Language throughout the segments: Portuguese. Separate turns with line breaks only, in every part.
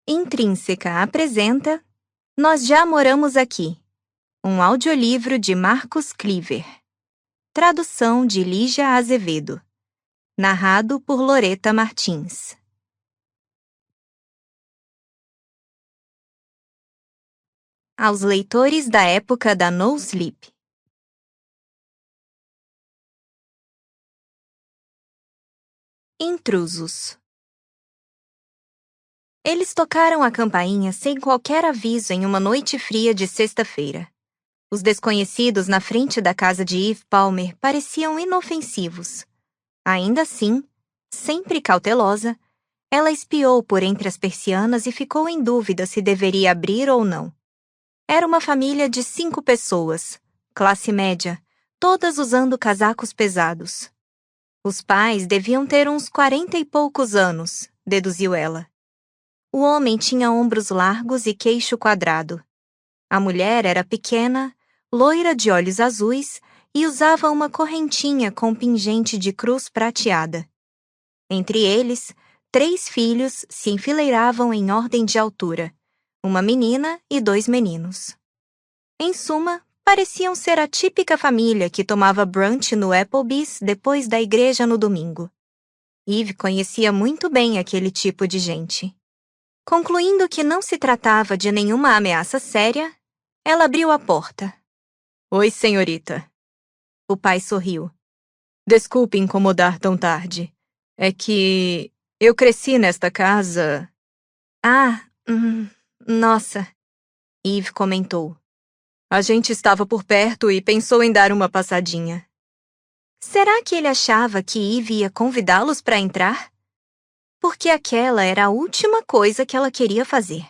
Intrínseca apresenta Nós Já Moramos Aqui, um audiolivro de Marcos Cleaver. Tradução de Lígia Azevedo. Narrado por Loreta Martins. Aos leitores da época da No Sleep. Intrusos. Eles tocaram a campainha sem qualquer aviso em uma noite fria de sexta-feira. Os desconhecidos na frente da casa de Eve Palmer pareciam inofensivos. Ainda assim, sempre cautelosa, ela espiou por entre as persianas e ficou em dúvida se deveria abrir ou não. Era uma família de 5 pessoas, classe média, todas usando casacos pesados. Os pais deviam ter uns 40 e poucos anos, deduziu ela. O homem tinha ombros largos e queixo quadrado. A mulher era pequena, loira de olhos azuis e usava uma correntinha com pingente de cruz prateada. Entre eles, 3 filhos se enfileiravam em ordem de altura, uma menina e 2 meninos. Em suma, pareciam ser a típica família que tomava brunch no Applebee's depois da igreja no domingo. Eve conhecia muito bem aquele tipo de gente. Concluindo que não se tratava de nenhuma ameaça séria, ela abriu a porta. "Oi, senhorita." O pai sorriu. "Desculpe incomodar tão tarde. É que eu cresci nesta casa." "Ah, nossa," Eve comentou. "A gente estava por perto e pensou em dar uma passadinha." Será que ele achava que Eve ia convidá-los para entrar? Porque aquela era a última coisa que ela queria fazer.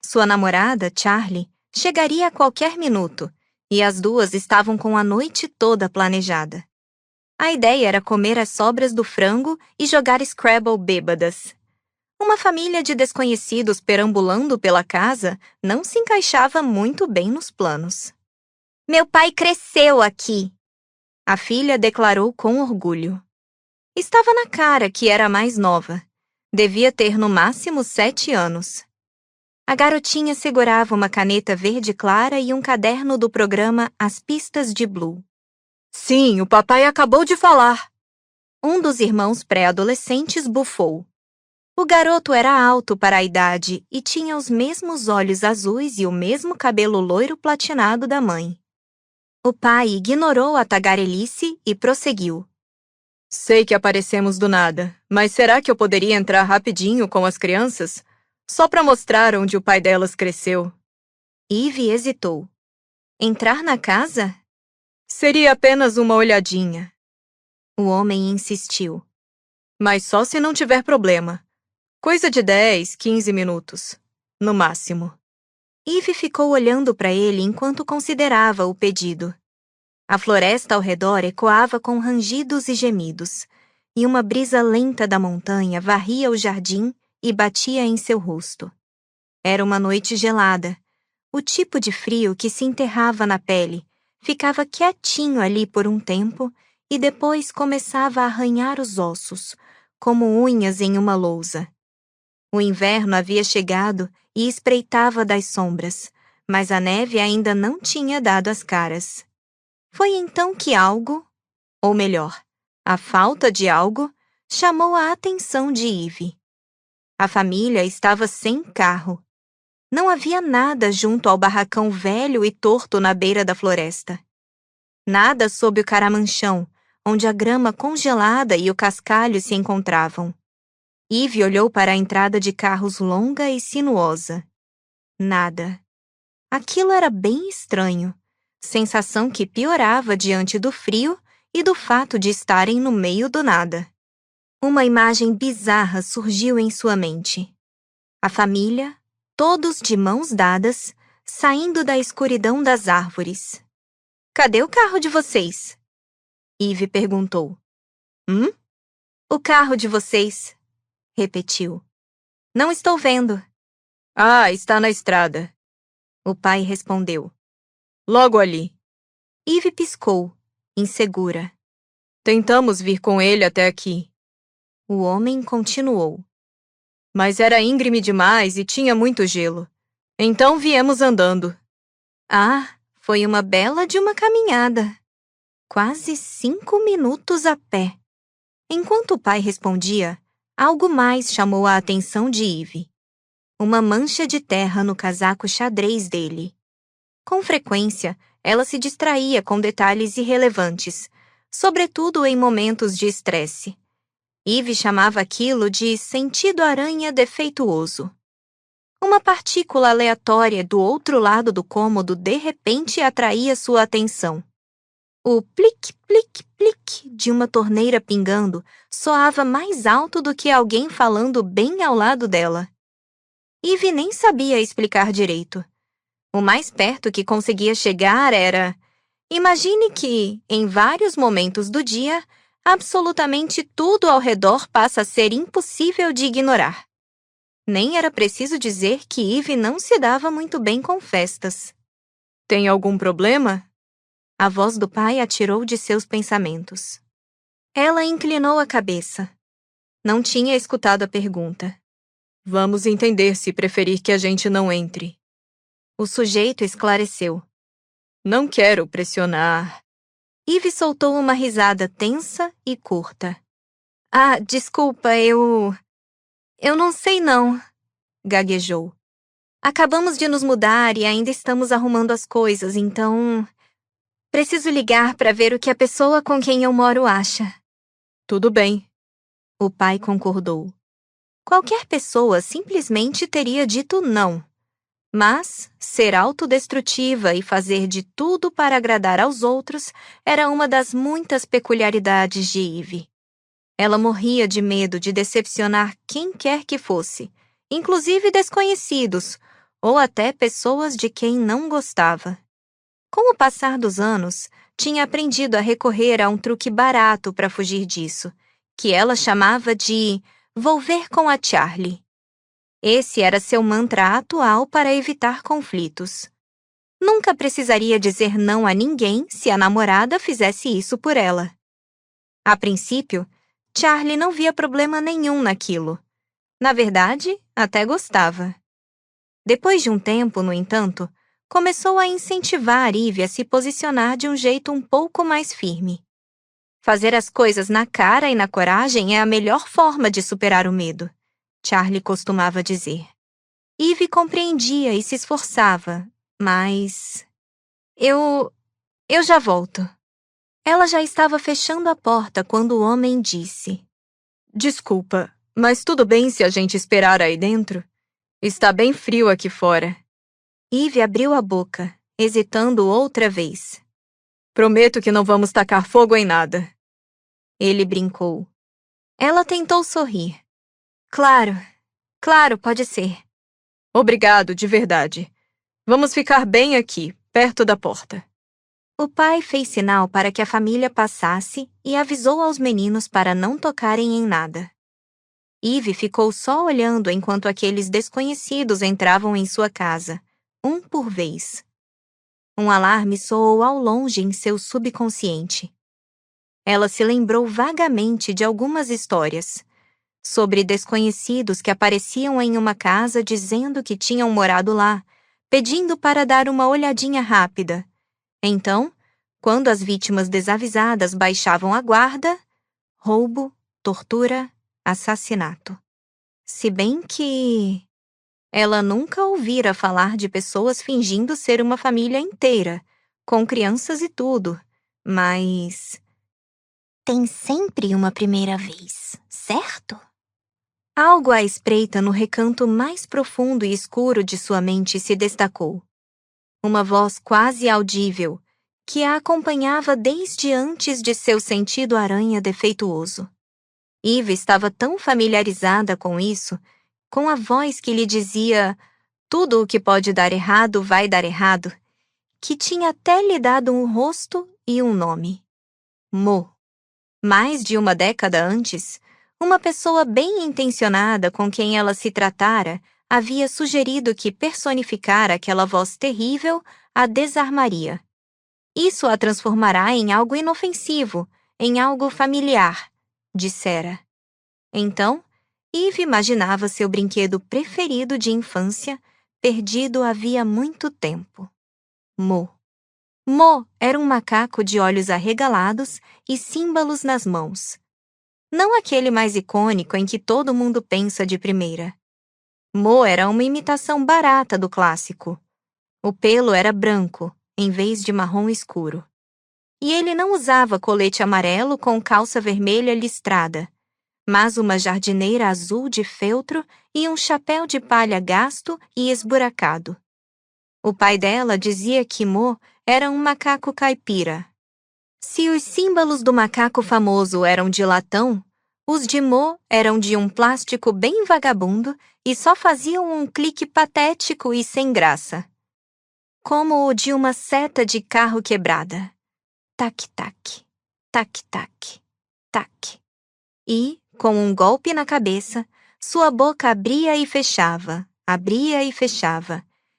Sua namorada, Charlie, chegaria a qualquer minuto, e as duas estavam com a noite toda planejada. A ideia era comer as sobras do frango e jogar Scrabble bêbadas. Uma família de desconhecidos perambulando pela casa não se encaixava muito bem nos planos. "Meu pai cresceu aqui," a filha declarou com orgulho. Estava na cara que era a mais nova. Devia ter no máximo 7 anos. A garotinha segurava uma caneta verde clara e um caderno do programa As Pistas de Blue. "Sim, o papai acabou de falar." Um dos irmãos pré-adolescentes bufou. O garoto era alto para a idade e tinha os mesmos olhos azuis e o mesmo cabelo loiro platinado da mãe. O pai ignorou a tagarelice e prosseguiu. "Sei que aparecemos do nada, mas será que eu poderia entrar rapidinho com as crianças? Só para mostrar onde o pai delas cresceu." Eve hesitou. Entrar na casa? "Seria apenas uma olhadinha." O homem insistiu. "Mas só se não tiver problema. Coisa de 10, 15 minutos. No máximo." Eve ficou olhando para ele enquanto considerava o pedido. A floresta ao redor ecoava com rangidos e gemidos, e uma brisa lenta da montanha varria o jardim e batia em seu rosto. Era uma noite gelada. O tipo de frio que se enterrava na pele, ficava quietinho ali por um tempo e depois começava a arranhar os ossos, como unhas em uma lousa. O inverno havia chegado e espreitava das sombras, mas a neve ainda não tinha dado as caras. Foi então que algo, ou melhor, a falta de algo, chamou a atenção de Eve. A família estava sem carro. Não havia nada junto ao barracão velho e torto na beira da floresta. Nada sob o caramanchão, onde a grama congelada e o cascalho se encontravam. Eve olhou para a entrada de carros longa e sinuosa. Nada. Aquilo era bem estranho, sensação que piorava diante do frio e do fato de estarem no meio do nada. Uma imagem bizarra surgiu em sua mente. A família, todos de mãos dadas, saindo da escuridão das árvores. "Cadê o carro de vocês?" Eve perguntou. "O carro de vocês," repetiu. "Não estou vendo." "Ah, está na estrada," o pai respondeu. "Logo ali." Eve piscou, insegura. "Tentamos vir com ele até aqui." O homem continuou. Mas era íngreme demais e tinha muito gelo. Então viemos andando. Ah, foi uma bela de uma caminhada. Quase 5 minutos a pé. Enquanto o pai respondia, algo mais chamou a atenção de Eve. Uma mancha de terra no casaco xadrez dele. Com frequência, ela se distraía com detalhes irrelevantes, sobretudo em momentos de estresse. Eve chamava aquilo de sentido aranha defeituoso. Uma partícula aleatória do outro lado do cômodo de repente atraía sua atenção. O plic, plic, plic de uma torneira pingando soava mais alto do que alguém falando bem ao lado dela. Eve nem sabia explicar direito. O mais perto que conseguia chegar era... Imagine que, em vários momentos do dia, absolutamente tudo ao redor passa a ser impossível de ignorar. Nem era preciso dizer que Eve não se dava muito bem com festas. Tem algum problema? A voz do pai a tirou de seus pensamentos. Ela inclinou a cabeça. Não tinha escutado a pergunta. Vamos entender se preferir que a gente não entre. O sujeito esclareceu. Não quero pressionar. Eve soltou uma risada tensa e curta. Ah, desculpa, eu não sei não, gaguejou. Acabamos de nos mudar e ainda estamos arrumando as coisas, então... Preciso ligar para ver o que a pessoa com quem eu moro acha. Tudo bem. O pai concordou. Qualquer pessoa simplesmente teria dito não. Mas ser autodestrutiva e fazer de tudo para agradar aos outros era uma das muitas peculiaridades de Eve. Ela morria de medo de decepcionar quem quer que fosse, inclusive desconhecidos, ou até pessoas de quem não gostava. Com o passar dos anos, tinha aprendido a recorrer a um truque barato para fugir disso, que ela chamava de "vou ver com a Charlie". Esse era seu mantra atual para evitar conflitos. Nunca precisaria dizer não a ninguém se a namorada fizesse isso por ela. A princípio, Charlie não via problema nenhum naquilo. Na verdade, até gostava. Depois de um tempo, no entanto, começou a incentivar Eve a se posicionar de um jeito um pouco mais firme. Fazer as coisas na cara e na coragem é a melhor forma de superar o medo, Charlie costumava dizer. Eve compreendia e se esforçava, mas... Eu já volto. Ela já estava fechando a porta quando o homem disse: Desculpa, mas tudo bem se a gente esperar aí dentro? Está bem frio aqui fora. Eve abriu a boca, hesitando outra vez. Prometo que não vamos tacar fogo em nada. Ele brincou. Ela tentou sorrir. Claro, pode ser. Obrigado, de verdade. Vamos ficar bem aqui, perto da porta. O pai fez sinal para que a família passasse e avisou aos meninos para não tocarem em nada. Eve ficou só olhando enquanto aqueles desconhecidos entravam em sua casa, um por vez. Um alarme soou ao longe em seu subconsciente. Ela se lembrou vagamente de algumas histórias sobre desconhecidos que apareciam em uma casa dizendo que tinham morado lá, pedindo para dar uma olhadinha rápida. Então, quando as vítimas desavisadas baixavam a guarda, roubo, tortura, assassinato. Se bem que... Ela nunca ouvira falar de pessoas fingindo ser uma família inteira, com crianças e tudo, mas... Tem sempre uma primeira vez, certo? Algo à espreita no recanto mais profundo e escuro de sua mente se destacou. Uma voz quase audível, que a acompanhava desde antes de seu sentido aranha defeituoso. Eve estava tão familiarizada com isso, com a voz que lhe dizia tudo o que pode dar errado vai dar errado, que tinha até lhe dado um rosto e um nome. Mo. Mais de uma década antes, uma pessoa bem intencionada com quem ela se tratara havia sugerido que personificar aquela voz terrível a desarmaria. Isso a transformará em algo inofensivo, em algo familiar, dissera. Então, Eve imaginava seu brinquedo preferido de infância, perdido havia muito tempo. Mo. Mo era um macaco de olhos arregalados e símbolos nas mãos. Não aquele mais icônico em que todo mundo pensa de primeira. Mo era uma imitação barata do clássico. O pelo era branco, em vez de marrom escuro. E ele não usava colete amarelo com calça vermelha listrada, mas uma jardineira azul de feltro e um chapéu de palha gasto e esburacado. O pai dela dizia que Mo era um macaco caipira. Se os símbolos do macaco famoso eram de latão, os de Mo eram de um plástico bem vagabundo e só faziam um clique patético e sem graça. Como o de uma seta de carro quebrada. Tac-tac, tac-tac, tac. E, com um golpe na cabeça, sua boca abria e fechava,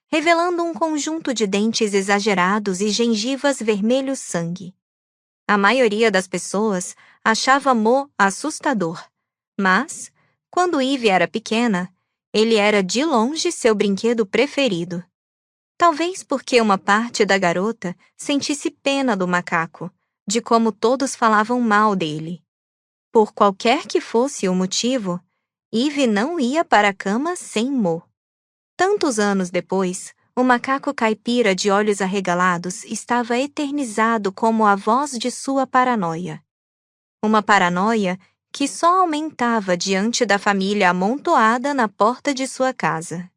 revelando um conjunto de dentes exagerados e gengivas vermelho sangue. A maioria das pessoas achava Mo assustador, mas, quando Eve era pequena, ele era de longe seu brinquedo preferido. Talvez porque uma parte da garota sentisse pena do macaco, de como todos falavam mal dele. Por qualquer que fosse o motivo, Eve não ia para a cama sem Mo. Tantos anos depois, o macaco caipira de olhos arregalados estava eternizado como a voz de sua paranoia. Uma paranoia que só aumentava diante da família amontoada na porta de sua casa.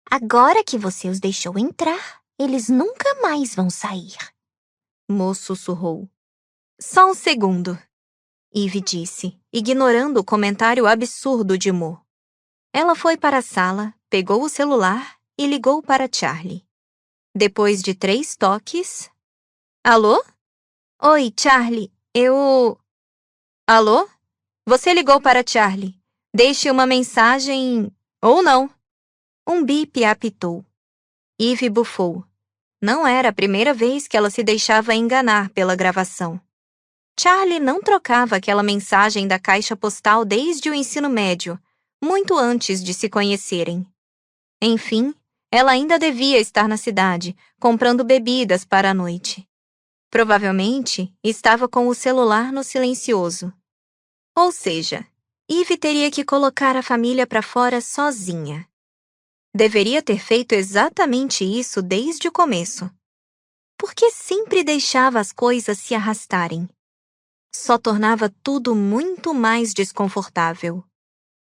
Agora que você os deixou entrar, eles nunca mais vão sair.
Mo sussurrou. Só um segundo, Eve disse, ignorando o comentário absurdo de Mo. Ela foi para a sala, pegou o celular e ligou para Charlie. Depois de 3 toques... Alô? Oi, Charlie, Alô? Você ligou para Charlie. Deixe uma mensagem... ou não. Um bip apitou. Eve bufou. Não era a primeira vez que ela se deixava enganar pela gravação. Charlie não trocava aquela mensagem da caixa postal desde o ensino médio, muito antes de se conhecerem. Enfim, ela ainda devia estar na cidade, comprando bebidas para a noite. Provavelmente, estava com o celular no silencioso. Ou seja, Eve teria que colocar a família para fora sozinha. Deveria ter feito exatamente isso desde o começo. Por que sempre deixava as coisas se arrastarem? Só tornava tudo muito mais desconfortável.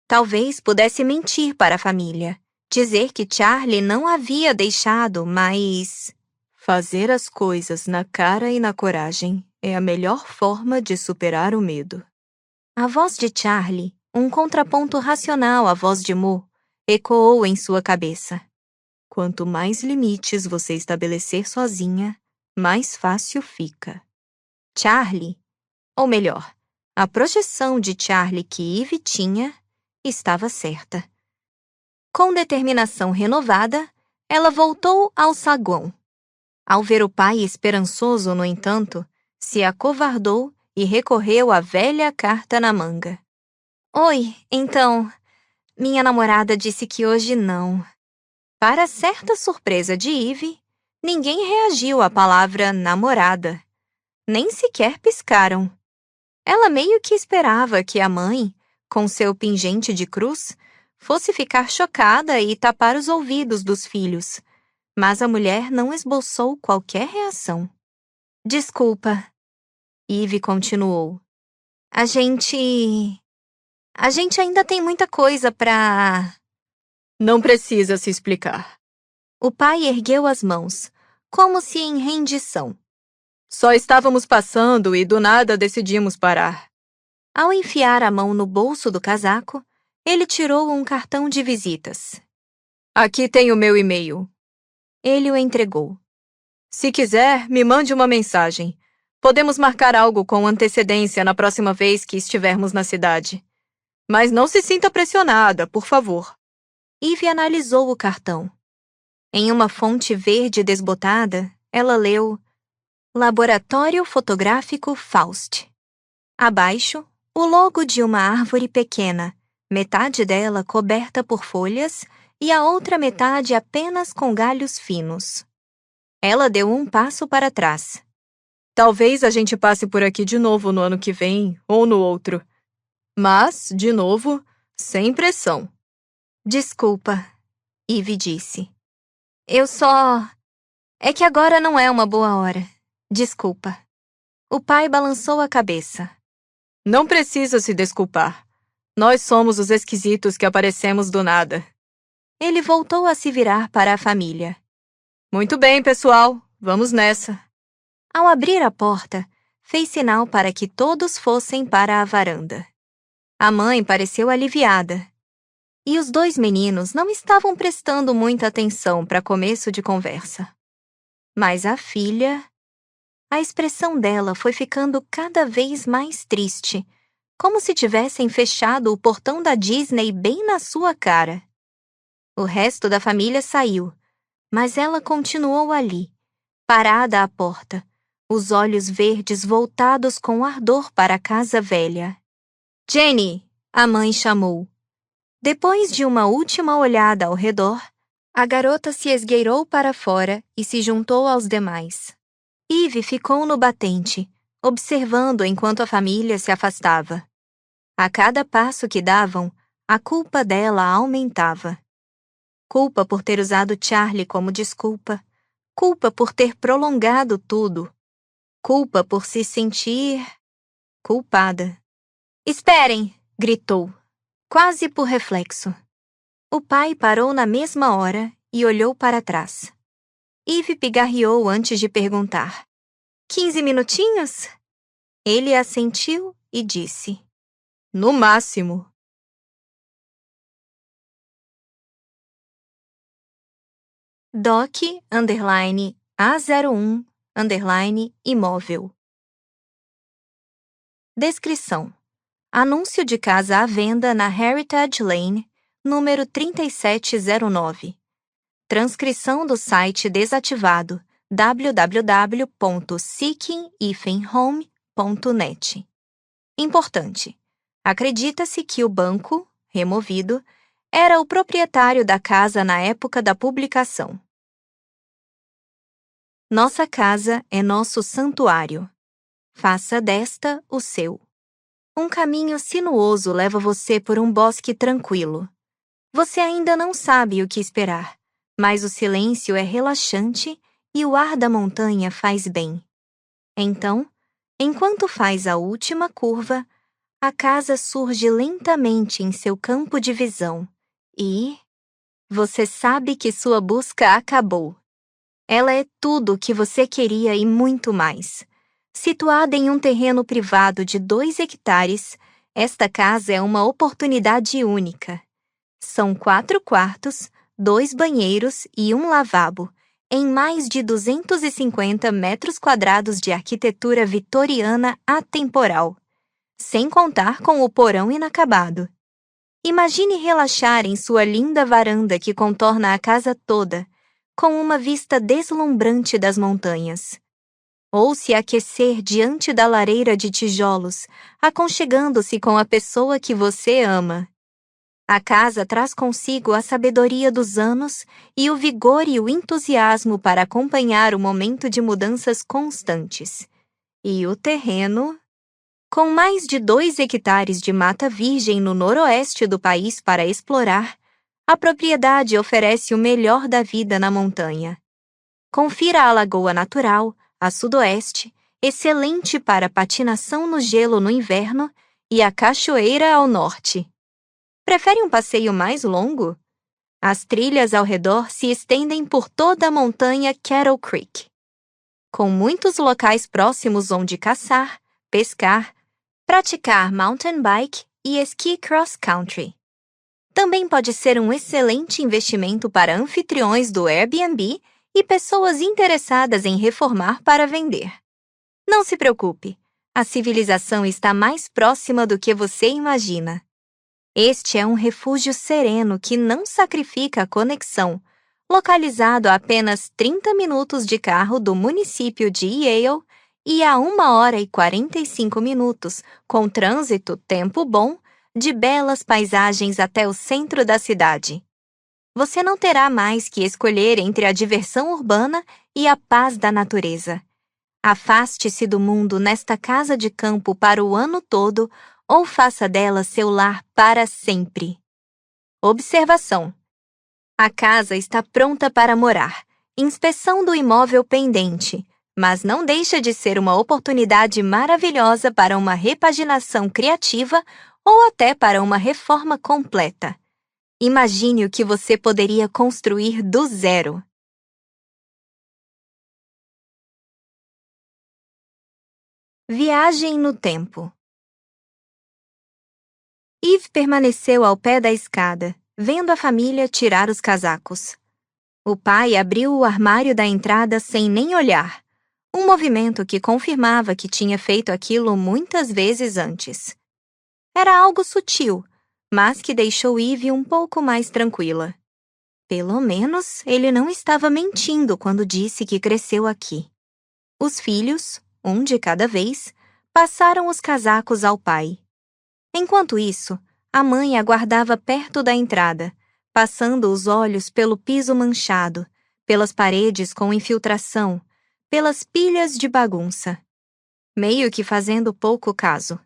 Talvez pudesse mentir para a família, dizer que Charlie não havia deixado, mas... Fazer as coisas na cara e na coragem é a melhor forma de superar o medo. A voz de Charlie, um contraponto racional à voz de Mo, ecoou em sua cabeça. Quanto mais limites você estabelecer sozinha, mais fácil fica. Charlie, ou melhor, a projeção de Charlie que Eve tinha, estava certa. Com determinação renovada, ela voltou ao saguão. Ao ver o pai esperançoso, no entanto, se acovardou e recorreu à velha carta na manga. Oi, então, minha namorada disse que hoje não. Para certa surpresa de Eve, ninguém reagiu à palavra namorada. Nem sequer piscaram. Ela meio que esperava que a mãe, com seu pingente de cruz, fosse ficar chocada e tapar os ouvidos dos filhos, mas a mulher não esboçou qualquer reação. Desculpa, Eve continuou. A gente ainda tem muita coisa pra... Não precisa se explicar. O pai ergueu as mãos, como se em rendição. Só estávamos passando e do nada decidimos parar. Ao enfiar a mão no bolso do casaco, ele tirou um cartão de visitas. Aqui tem o meu e-mail. Ele o entregou. Se quiser, me mande uma mensagem. Podemos marcar algo com antecedência na próxima vez que estivermos na cidade. Mas não se sinta pressionada, por favor. Eve analisou o cartão. Em uma fonte verde desbotada, ela leu Laboratório Fotográfico Faust. Abaixo, o logo de uma árvore pequena, metade dela coberta por folhas e a outra metade apenas com galhos finos. Ela deu um passo para trás. Talvez a gente passe por aqui de novo no ano que vem ou no outro. Mas, de novo, sem pressão. Desculpa, Eve disse. Eu só... É que agora não é uma boa hora. Desculpa. O pai balançou a cabeça. Não precisa se desculpar. Nós somos os esquisitos que aparecemos do nada. Ele voltou a se virar para a família. Muito bem, pessoal. Vamos nessa. Ao abrir a porta, fez sinal para que todos fossem para a varanda. A mãe pareceu aliviada. E os dois meninos não estavam prestando muita atenção para começo de conversa. Mas a filha... A expressão dela foi ficando cada vez mais triste, como se tivessem fechado o portão da Disney bem na sua cara. O resto da família saiu, mas ela continuou ali, parada à porta, os olhos verdes voltados com ardor para a casa velha. Jenny, a mãe chamou. Depois de uma última olhada ao redor, a garota se esgueirou para fora e se juntou aos demais. Eve ficou no batente, observando enquanto a família se afastava. A cada passo que davam, a culpa dela aumentava. Culpa por ter usado Charlie como desculpa. Culpa por ter prolongado tudo. Culpa por se sentir... culpada. Esperem! Gritou, quase por reflexo. O pai parou na mesma hora e olhou para trás. Eve pigarreou antes de perguntar. 15 minutinhos? Ele assentiu e disse. No máximo. Doc_A01_imóvel. Descrição. Anúncio de casa à venda na Heritage Lane, número 3709. Transcrição do site desativado www.seeking-home.net. Importante. Acredita-se que o banco, removido, era o proprietário da casa na época da publicação. Nossa casa é nosso santuário. Faça desta o seu. Um caminho sinuoso leva você por um bosque tranquilo. Você ainda não sabe o que esperar, mas o silêncio é relaxante e o ar da montanha faz bem. Então, enquanto faz a última curva, a casa surge lentamente em seu campo de visão e... você sabe que sua busca acabou. Ela é tudo o que você queria e muito mais. Situada em um terreno privado de 2 hectares, esta casa é uma oportunidade única. São 4 quartos, 2 banheiros e um lavabo, em mais de 250 metros quadrados de arquitetura vitoriana atemporal, sem contar com o porão inacabado. Imagine relaxar em sua linda varanda que contorna a casa toda, com uma vista deslumbrante das montanhas. Ou se aquecer diante da lareira de tijolos, aconchegando-se com a pessoa que você ama. A casa traz consigo a sabedoria dos anos e o vigor e o entusiasmo para acompanhar o momento de mudanças constantes. E o terreno... Com mais de 2 hectares de mata virgem no noroeste do país para explorar, a propriedade oferece o melhor da vida na montanha. Confira a lagoa natural, a sudoeste, excelente para patinação no gelo no inverno, e a cachoeira ao norte. Prefere um passeio mais longo? As trilhas ao redor se estendem por toda a montanha Kettle Creek, com muitos locais próximos onde caçar, pescar, praticar mountain bike e esqui cross-country. Também pode ser um excelente investimento para anfitriões do Airbnb e pessoas interessadas em reformar para vender. Não se preocupe, a civilização está mais próxima do que você imagina. Este é um refúgio sereno que não sacrifica a conexão, localizado a apenas 30 minutos de carro do município de Yale e a 1 hora e 45 minutos, com trânsito tempo bom, de belas paisagens até o centro da cidade. Você não terá mais que escolher entre a diversão urbana e a paz da natureza. Afaste-se do mundo nesta casa de campo para o ano todo ou faça dela seu lar para sempre. Observação: a casa está pronta para morar. Inspeção do imóvel pendente, mas não deixa de ser uma oportunidade maravilhosa para uma repaginação criativa ou até para uma reforma completa. Imagine o que você poderia construir do zero. Viagem no tempo. Eve permaneceu ao pé da escada, vendo a família tirar os casacos. O pai abriu o armário da entrada sem nem olhar, um movimento que confirmava que tinha feito aquilo muitas vezes antes. Era algo sutil, mas que deixou Eve um pouco mais tranquila. Pelo menos ele não estava mentindo quando disse que cresceu aqui. Os filhos, um de cada vez, passaram os casacos ao pai. Enquanto isso, a mãe aguardava perto da entrada, passando os olhos pelo piso manchado, pelas paredes com infiltração, pelas pilhas de bagunça. Meio que fazendo pouco caso.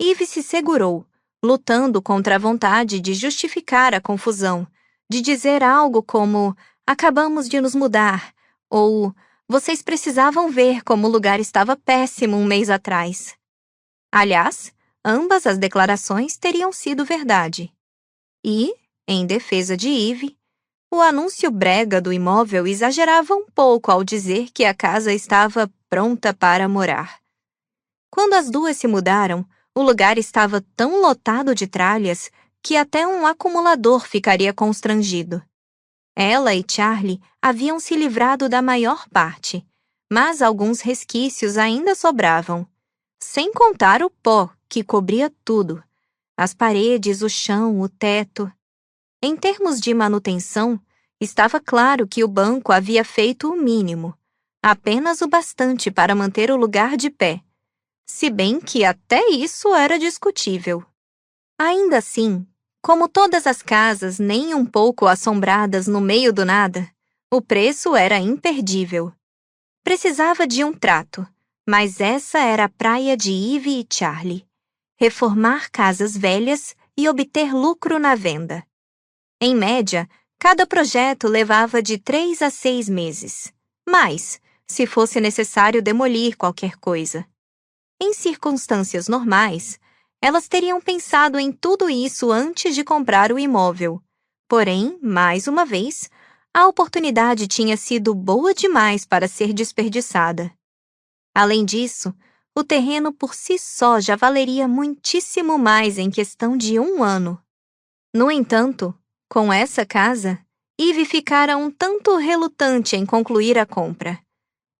Eve se segurou, lutando contra a vontade de justificar a confusão, de dizer algo como "acabamos de nos mudar" ou "vocês precisavam ver como o lugar estava péssimo um mês atrás". Aliás, ambas as declarações teriam sido verdade. E, em defesa de Eve, o anúncio brega do imóvel exagerava um pouco ao dizer que a casa estava pronta para morar. Quando as duas se mudaram, o lugar estava tão lotado de tralhas que até um acumulador ficaria constrangido. Ela e Charlie haviam se livrado da maior parte, mas alguns resquícios ainda sobravam, sem contar o pó que cobria tudo, as paredes, o chão, o teto. Em termos de manutenção, estava claro que o banco havia feito o mínimo, apenas o bastante para manter o lugar de pé, se bem que até isso era discutível. Ainda assim, como todas as casas nem um pouco assombradas no meio do nada, o preço era imperdível. Precisava de um trato, mas essa era a praia de Eve e Charlie: reformar casas velhas e obter lucro na venda. Em média, cada projeto levava de 3 a 6 meses, mais, se fosse necessário demolir qualquer coisa. Em circunstâncias normais, elas teriam pensado em tudo isso antes de comprar o imóvel. Porém, mais uma vez, a oportunidade tinha sido boa demais para ser desperdiçada. Além disso, o terreno por si só já valeria muitíssimo mais em questão de 1 ano. No entanto, com essa casa, Eve ficara um tanto relutante em concluir a compra.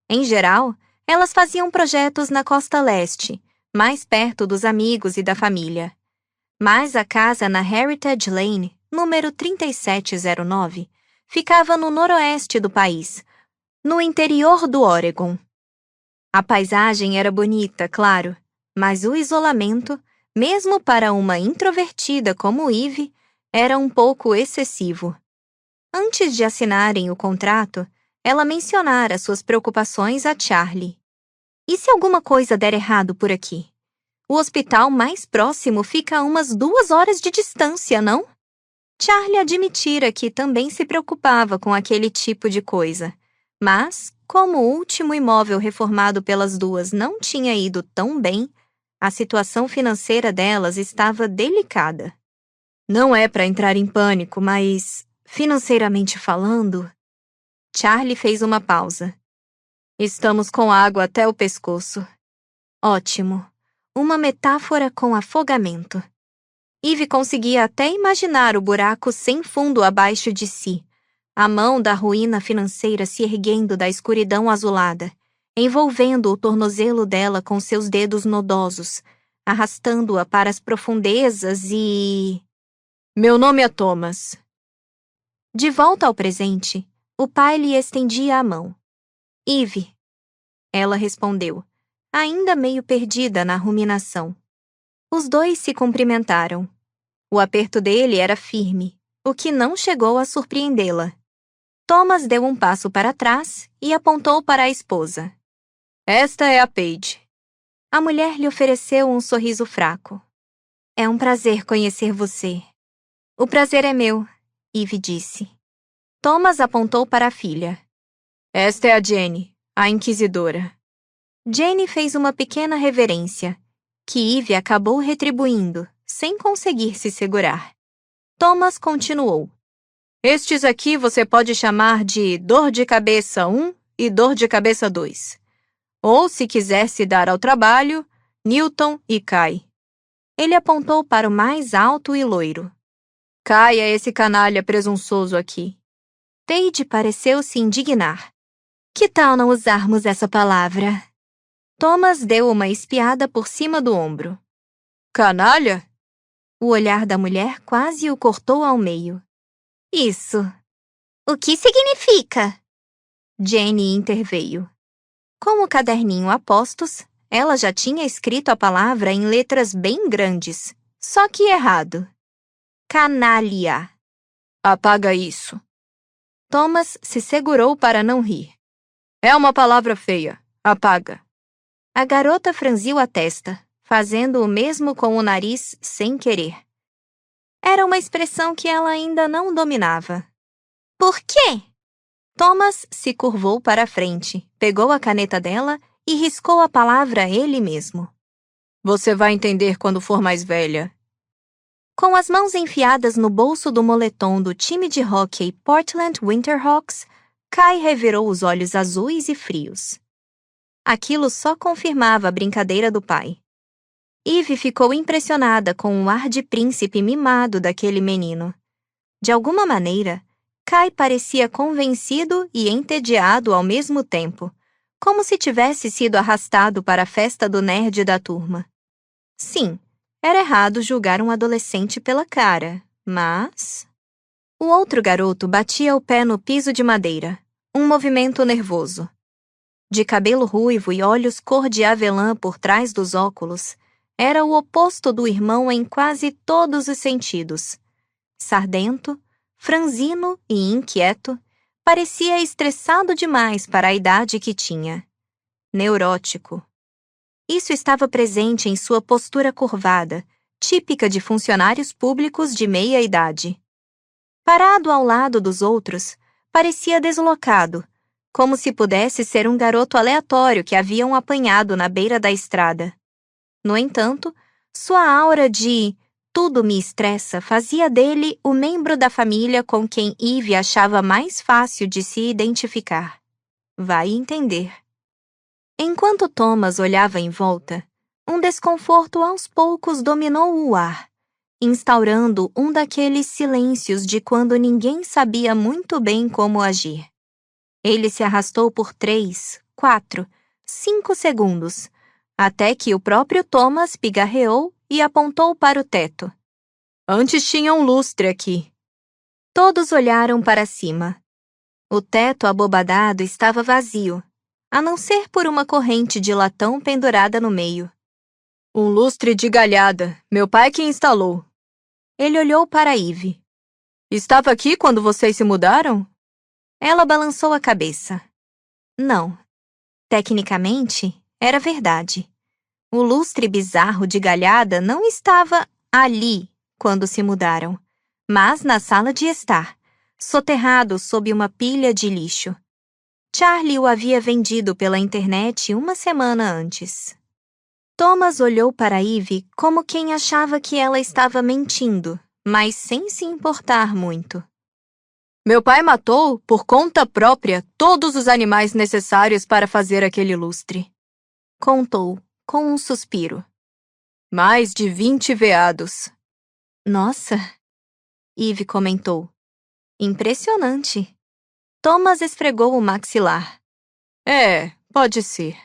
Em geral, elas faziam projetos na costa leste, mais perto dos amigos e da família. Mas a casa na Heritage Lane, número 3709, ficava no noroeste do país, no interior do Oregon. A paisagem era bonita, claro, mas o isolamento, mesmo para uma introvertida como Eve, era um pouco excessivo. Antes de assinarem o contrato, ela mencionara suas preocupações a Charlie. "E se alguma coisa der errado por aqui? O hospital mais próximo fica a umas 2 horas de distância, não?" Charlie admitira que também se preocupava com aquele tipo de coisa, mas, como o último imóvel reformado pelas duas não tinha ido tão bem, a situação financeira delas estava delicada. "Não é para entrar em pânico, mas, financeiramente falando..." Charlie fez uma pausa. "Estamos com água até o pescoço." Ótimo. Uma metáfora com afogamento. Eve conseguia até imaginar o buraco sem fundo abaixo de si, a mão da ruína financeira se erguendo da escuridão azulada, envolvendo o tornozelo dela com seus dedos nodosos, arrastando-a para as profundezas e... "Meu nome é Thomas." De volta ao presente, o pai lhe estendia a mão. "Eve." Ela respondeu, ainda meio perdida na ruminação. Os dois se cumprimentaram. O aperto dele era firme, o que não chegou a surpreendê-la. Thomas deu um passo para trás e apontou para a esposa. Esta é a Paige. A mulher lhe ofereceu um sorriso fraco. É um prazer conhecer você. O prazer é meu, Eve disse. Thomas apontou para a filha. Esta é a Jenny, a inquisidora. Jenny fez uma pequena reverência, que Eve acabou retribuindo, sem conseguir se segurar. Thomas continuou. Estes aqui você pode chamar de dor de cabeça 1 e dor de cabeça 2. Ou, se quiser se dar ao trabalho, Newton e Kai. Ele apontou para o mais alto e loiro. Kai é esse canalha presunçoso aqui. Paige pareceu se indignar. Que tal não usarmos essa palavra? Thomas deu uma espiada por cima do ombro. Canalha? O olhar da mulher quase o cortou ao meio. Isso.
O que significa?
Jenny interveio. Com o caderninho a postos, ela já tinha escrito a palavra em letras bem grandes, só que errado. Canalha. Apaga isso. Thomas se segurou para não rir. É uma palavra feia. Apaga. A garota franziu a testa, fazendo o mesmo com o nariz sem querer. Era uma expressão que ela ainda não dominava.
Por quê?
Thomas se curvou para a frente, pegou a caneta dela e riscou a palavra ele mesmo. Você vai entender quando for mais velha. Com as mãos enfiadas no bolso do moletom do time de hóquei Portland Winterhawks, Kai revirou os olhos azuis e frios. Aquilo só confirmava a brincadeira do pai. Eve ficou impressionada com o ar de príncipe mimado daquele menino. De alguma maneira, Kai parecia convencido e entediado ao mesmo tempo, como se tivesse sido arrastado para a festa do nerd da turma. Sim, era errado julgar um adolescente pela cara, mas... O outro garoto batia o pé no piso de madeira, um movimento nervoso. De cabelo ruivo e olhos cor de avelã por trás dos óculos, era o oposto do irmão em quase todos os sentidos. Sardento, franzino e inquieto, parecia estressado demais para a idade que tinha. Neurótico. Isso estava presente em sua postura curvada, típica de funcionários públicos de meia idade. Parado ao lado dos outros, parecia deslocado, como se pudesse ser um garoto aleatório que haviam apanhado na beira da estrada. No entanto, sua aura de tudo me estressa fazia dele o membro da família com quem Eve achava mais fácil de se identificar. Vai entender. Enquanto Thomas olhava em volta, um desconforto aos poucos dominou o ar, instaurando um daqueles silêncios de quando ninguém sabia muito bem como agir. Ele se arrastou por 3, 4, 5 segundos, até que o próprio Thomas pigarreou e apontou para o teto. Antes tinha um lustre aqui. Todos olharam para cima. O teto abobadado estava vazio, a não ser por uma corrente de latão pendurada no meio. Um lustre de galhada, meu pai que instalou. Ele olhou para Eve. Estava aqui quando vocês se mudaram? Ela balançou a cabeça. Não. Tecnicamente, era verdade. O lustre bizarro de galhada não estava ali quando se mudaram, mas na sala de estar, soterrado sob uma pilha de lixo. Charlie o havia vendido pela internet uma semana antes. Thomas olhou para Eve como quem achava que ela estava mentindo, mas sem se importar muito. Meu pai matou, por conta própria, todos os animais necessários para fazer aquele lustre. Contou, com um suspiro. Mais de 20 veados. Nossa, Eve comentou. Impressionante. Thomas esfregou o maxilar. É, pode ser.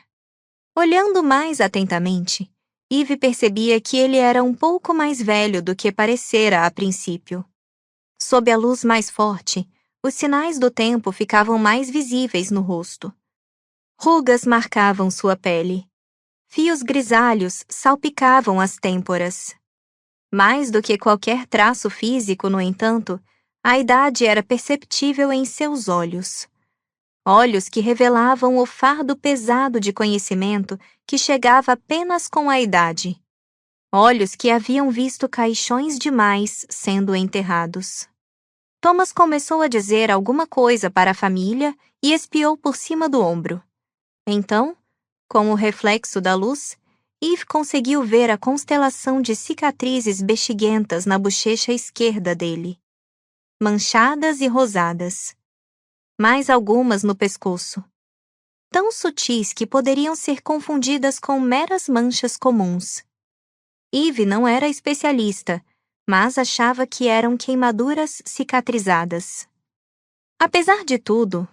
Olhando mais atentamente, Eve percebia que ele era um pouco mais velho do que parecera a princípio. Sob a luz mais forte, os sinais do tempo ficavam mais visíveis no rosto. Rugas marcavam sua pele. Fios grisalhos salpicavam as têmporas. Mais do que qualquer traço físico, no entanto, a idade era perceptível em seus olhos. Olhos que revelavam o fardo pesado de conhecimento que chegava apenas com a idade. Olhos que haviam visto caixões demais sendo enterrados. Thomas começou a dizer alguma coisa para a família e espiou por cima do ombro. Então, com o reflexo da luz, Eve conseguiu ver a constelação de cicatrizes bexiguentas na bochecha esquerda dele. Manchadas e rosadas. Mais algumas no pescoço. Tão sutis que poderiam ser confundidas com meras manchas comuns. Eve não era especialista, mas achava que eram queimaduras cicatrizadas. Apesar de tudo,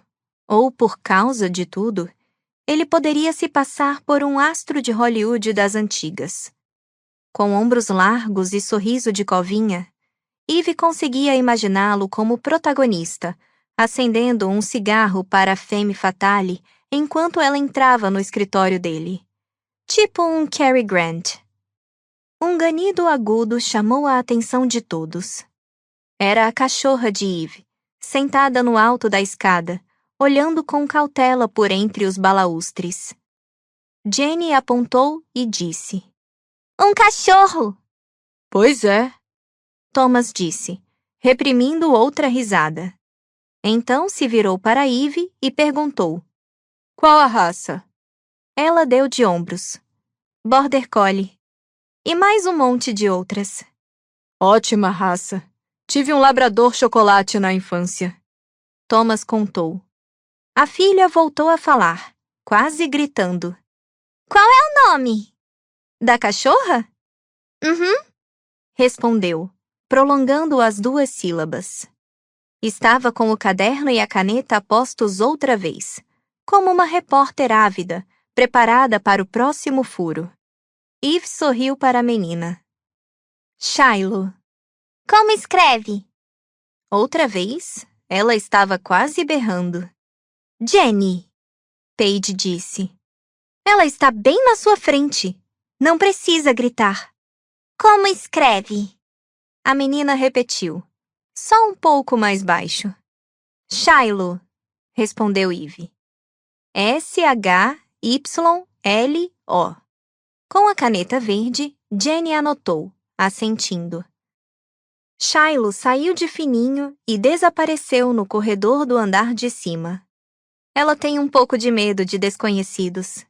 ou por causa de tudo, ele poderia se passar por um astro de Hollywood das antigas. Com ombros largos e sorriso de covinha, Eve conseguia imaginá-lo como protagonista, acendendo um cigarro para a femme fatale enquanto ela entrava no escritório dele. Tipo um Cary Grant. Um ganido agudo chamou a atenção de todos. Era a cachorra de Eve, sentada no alto da escada, olhando com cautela por entre os balaústres. Jenny apontou e disse:
Um cachorro!
Pois é, Thomas disse, reprimindo outra risada. Então se virou para Eve e perguntou: Qual a raça? Ela deu de ombros. Border Collie. E mais um monte de outras. Ótima raça. Tive um labrador chocolate na infância. Thomas contou. A filha voltou a falar, quase gritando.
Qual é o nome?
Da cachorra?
Uhum.
Respondeu, prolongando as 2 sílabas. Estava com o caderno e a caneta postos outra vez, como uma repórter ávida, preparada para o próximo furo. Eve sorriu para a menina. Shiloh.
Como escreve?
Outra vez, ela estava quase berrando. Jenny, Paige disse. Ela está bem na sua frente. Não precisa gritar.
Como escreve?
A menina repetiu, só um pouco mais baixo. Shiloh, respondeu Eve. S-H-Y-L-O. Com a caneta verde, Jenny anotou, assentindo. Shiloh saiu de fininho e desapareceu no corredor do andar de cima. Ela tem um pouco de medo de desconhecidos.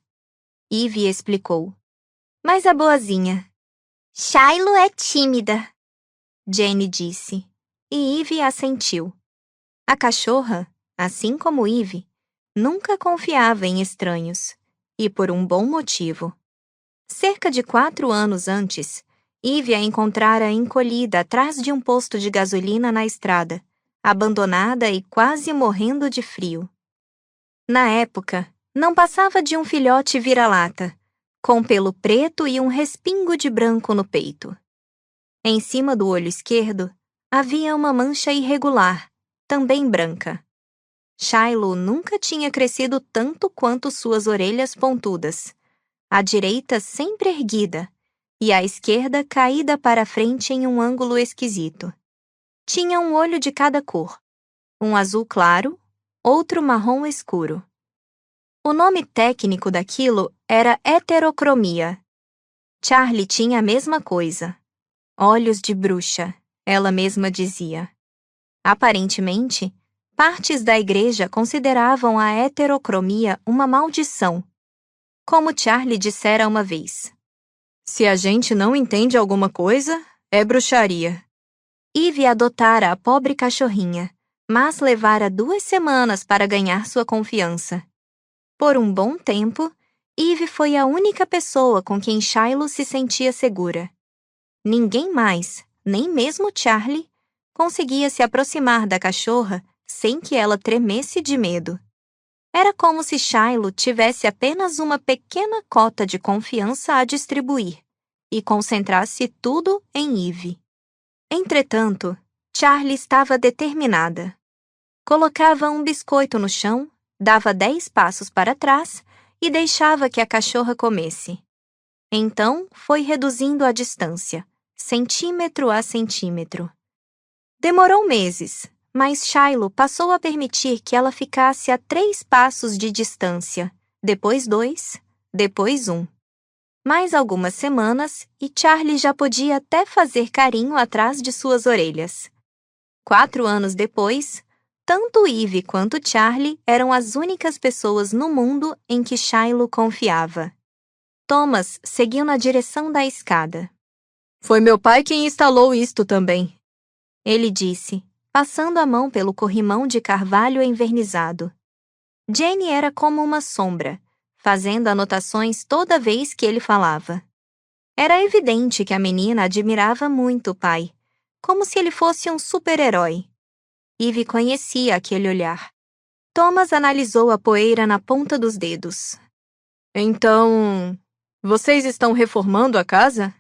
Eve explicou. Mas é boazinha.
Shiloh é tímida,
Jenny disse, e Eve assentiu. A cachorra, assim como Eve, nunca confiava em estranhos, e por um bom motivo. Cerca de 4 anos antes, Eve a encontrara encolhida atrás de um posto de gasolina na estrada, abandonada e quase morrendo de frio. Na época, não passava de um filhote vira-lata, com pelo preto e um respingo de branco no peito. Em cima do olho esquerdo, havia uma mancha irregular, também branca. Shiloh nunca tinha crescido tanto quanto suas orelhas pontudas, a direita sempre erguida e a esquerda caída para a frente em um ângulo esquisito. Tinha um olho de cada cor, um azul claro, outro marrom escuro. O nome técnico daquilo era heterocromia. Charlie tinha a mesma coisa. Olhos de bruxa, ela mesma dizia. Aparentemente, partes da igreja consideravam a heterocromia uma maldição. Como Charlie dissera uma vez. Se a gente não entende alguma coisa, é bruxaria. Eve adotara a pobre cachorrinha, mas levara 2 semanas para ganhar sua confiança. Por um bom tempo, Eve foi a única pessoa com quem Shiloh se sentia segura. Ninguém mais, nem mesmo Charlie, conseguia se aproximar da cachorra sem que ela tremesse de medo. Era como se Shiloh tivesse apenas uma pequena cota de confiança a distribuir e concentrasse tudo em Eve. Entretanto, Charlie estava determinada. Colocava um biscoito no chão, dava 10 passos para trás e deixava que a cachorra comesse. Então, foi reduzindo a distância, centímetro a centímetro. Demorou meses, mas Shiloh passou a permitir que ela ficasse a 3 passos de distância, depois 2, depois 1. Mais algumas semanas e Charlie já podia até fazer carinho atrás de suas orelhas. 4 anos depois, tanto Eve quanto Charlie eram as únicas pessoas no mundo em que Shiloh confiava. Thomas seguiu na direção da escada. Foi meu pai quem instalou isto também, ele disse, passando a mão pelo corrimão de carvalho envernizado. Jenny era como uma sombra, fazendo anotações toda vez que ele falava. Era evidente que a menina admirava muito o pai, como se ele fosse um super-herói. Eve conhecia aquele olhar. Thomas analisou a poeira na ponta dos dedos. Então, vocês estão reformando a casa?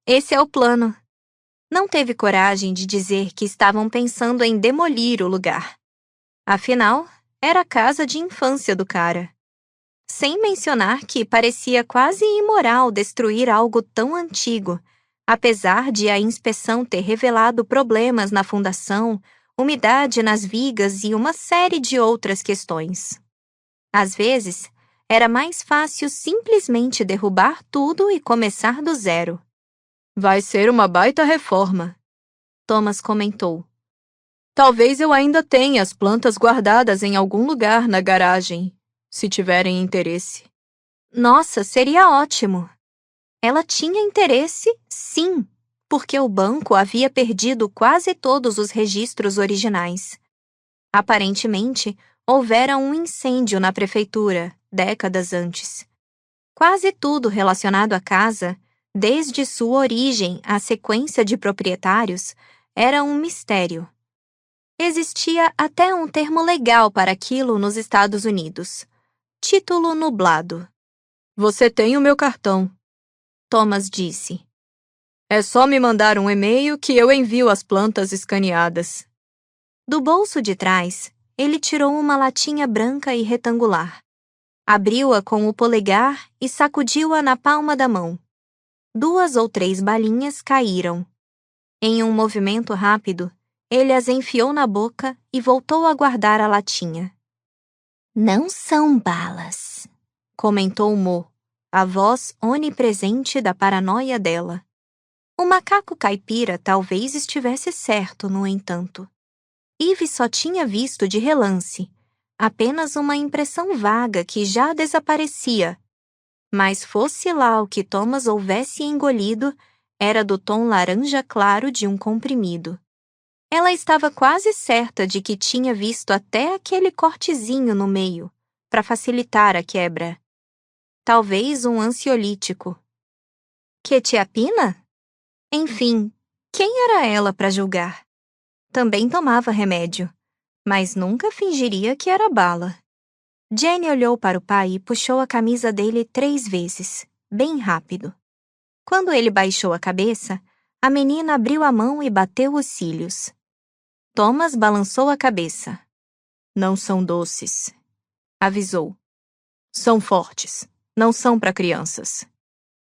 Esse é o plano. Não teve coragem de dizer que estavam pensando em demolir o lugar. Afinal, era a casa de infância do cara. Sem mencionar que parecia quase imoral destruir algo tão antigo, apesar de a inspeção ter revelado problemas na fundação, umidade nas vigas e uma série de outras questões. Às vezes, era mais fácil simplesmente derrubar tudo e começar do zero. Vai ser uma baita reforma, Thomas comentou. Talvez eu ainda tenha as plantas guardadas em algum lugar na garagem, se tiverem interesse. Nossa, seria ótimo! Ela tinha interesse, sim, porque o banco havia perdido quase todos os registros originais. Aparentemente, houvera um incêndio na prefeitura, décadas antes. Quase tudo relacionado à casa, desde sua origem à sequência de proprietários, era um mistério. Existia até um termo legal para aquilo nos Estados Unidos. Título nublado. Você tem o meu cartão, Thomas disse. É só me mandar um e-mail que eu envio as plantas escaneadas. Do bolso de trás, ele tirou uma latinha branca e retangular. Abriu-a com o polegar e sacudiu-a na palma da mão. 2 ou 3 balinhas caíram. Em um movimento rápido, ele as enfiou na boca e voltou a guardar a latinha.
Não são balas,
comentou Mo, a voz onipresente da paranoia dela. O macaco caipira talvez estivesse certo, no entanto. Eve só tinha visto de relance, apenas uma impressão vaga que já desaparecia. Mas fosse lá o que Thomas houvesse engolido, era do tom laranja claro de um comprimido. Ela estava quase certa de que tinha visto até aquele cortezinho no meio, para facilitar a quebra. Talvez um ansiolítico. Quetiapina? Enfim, quem era ela para julgar? Também tomava remédio, mas nunca fingiria que era bala. Jenny olhou para o pai e puxou a camisa dele 3 vezes, bem rápido. Quando ele baixou a cabeça, a menina abriu a mão e bateu os cílios. Thomas balançou a cabeça. Não são doces, avisou. São fortes, não são para crianças.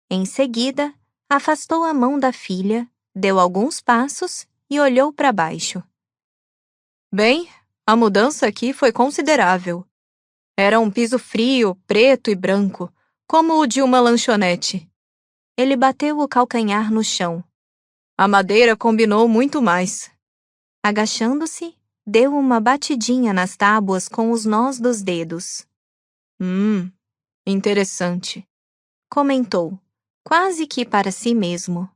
Em seguida, afastou a mão da filha, deu alguns passos e olhou para baixo. Bem, a mudança aqui foi considerável. Era um piso frio, preto e branco, como o de uma lanchonete. Ele bateu o calcanhar no chão. A madeira combinou muito mais. Agachando-se, deu uma batidinha nas tábuas com os nós dos dedos. Interessante, comentou, quase que para si mesmo.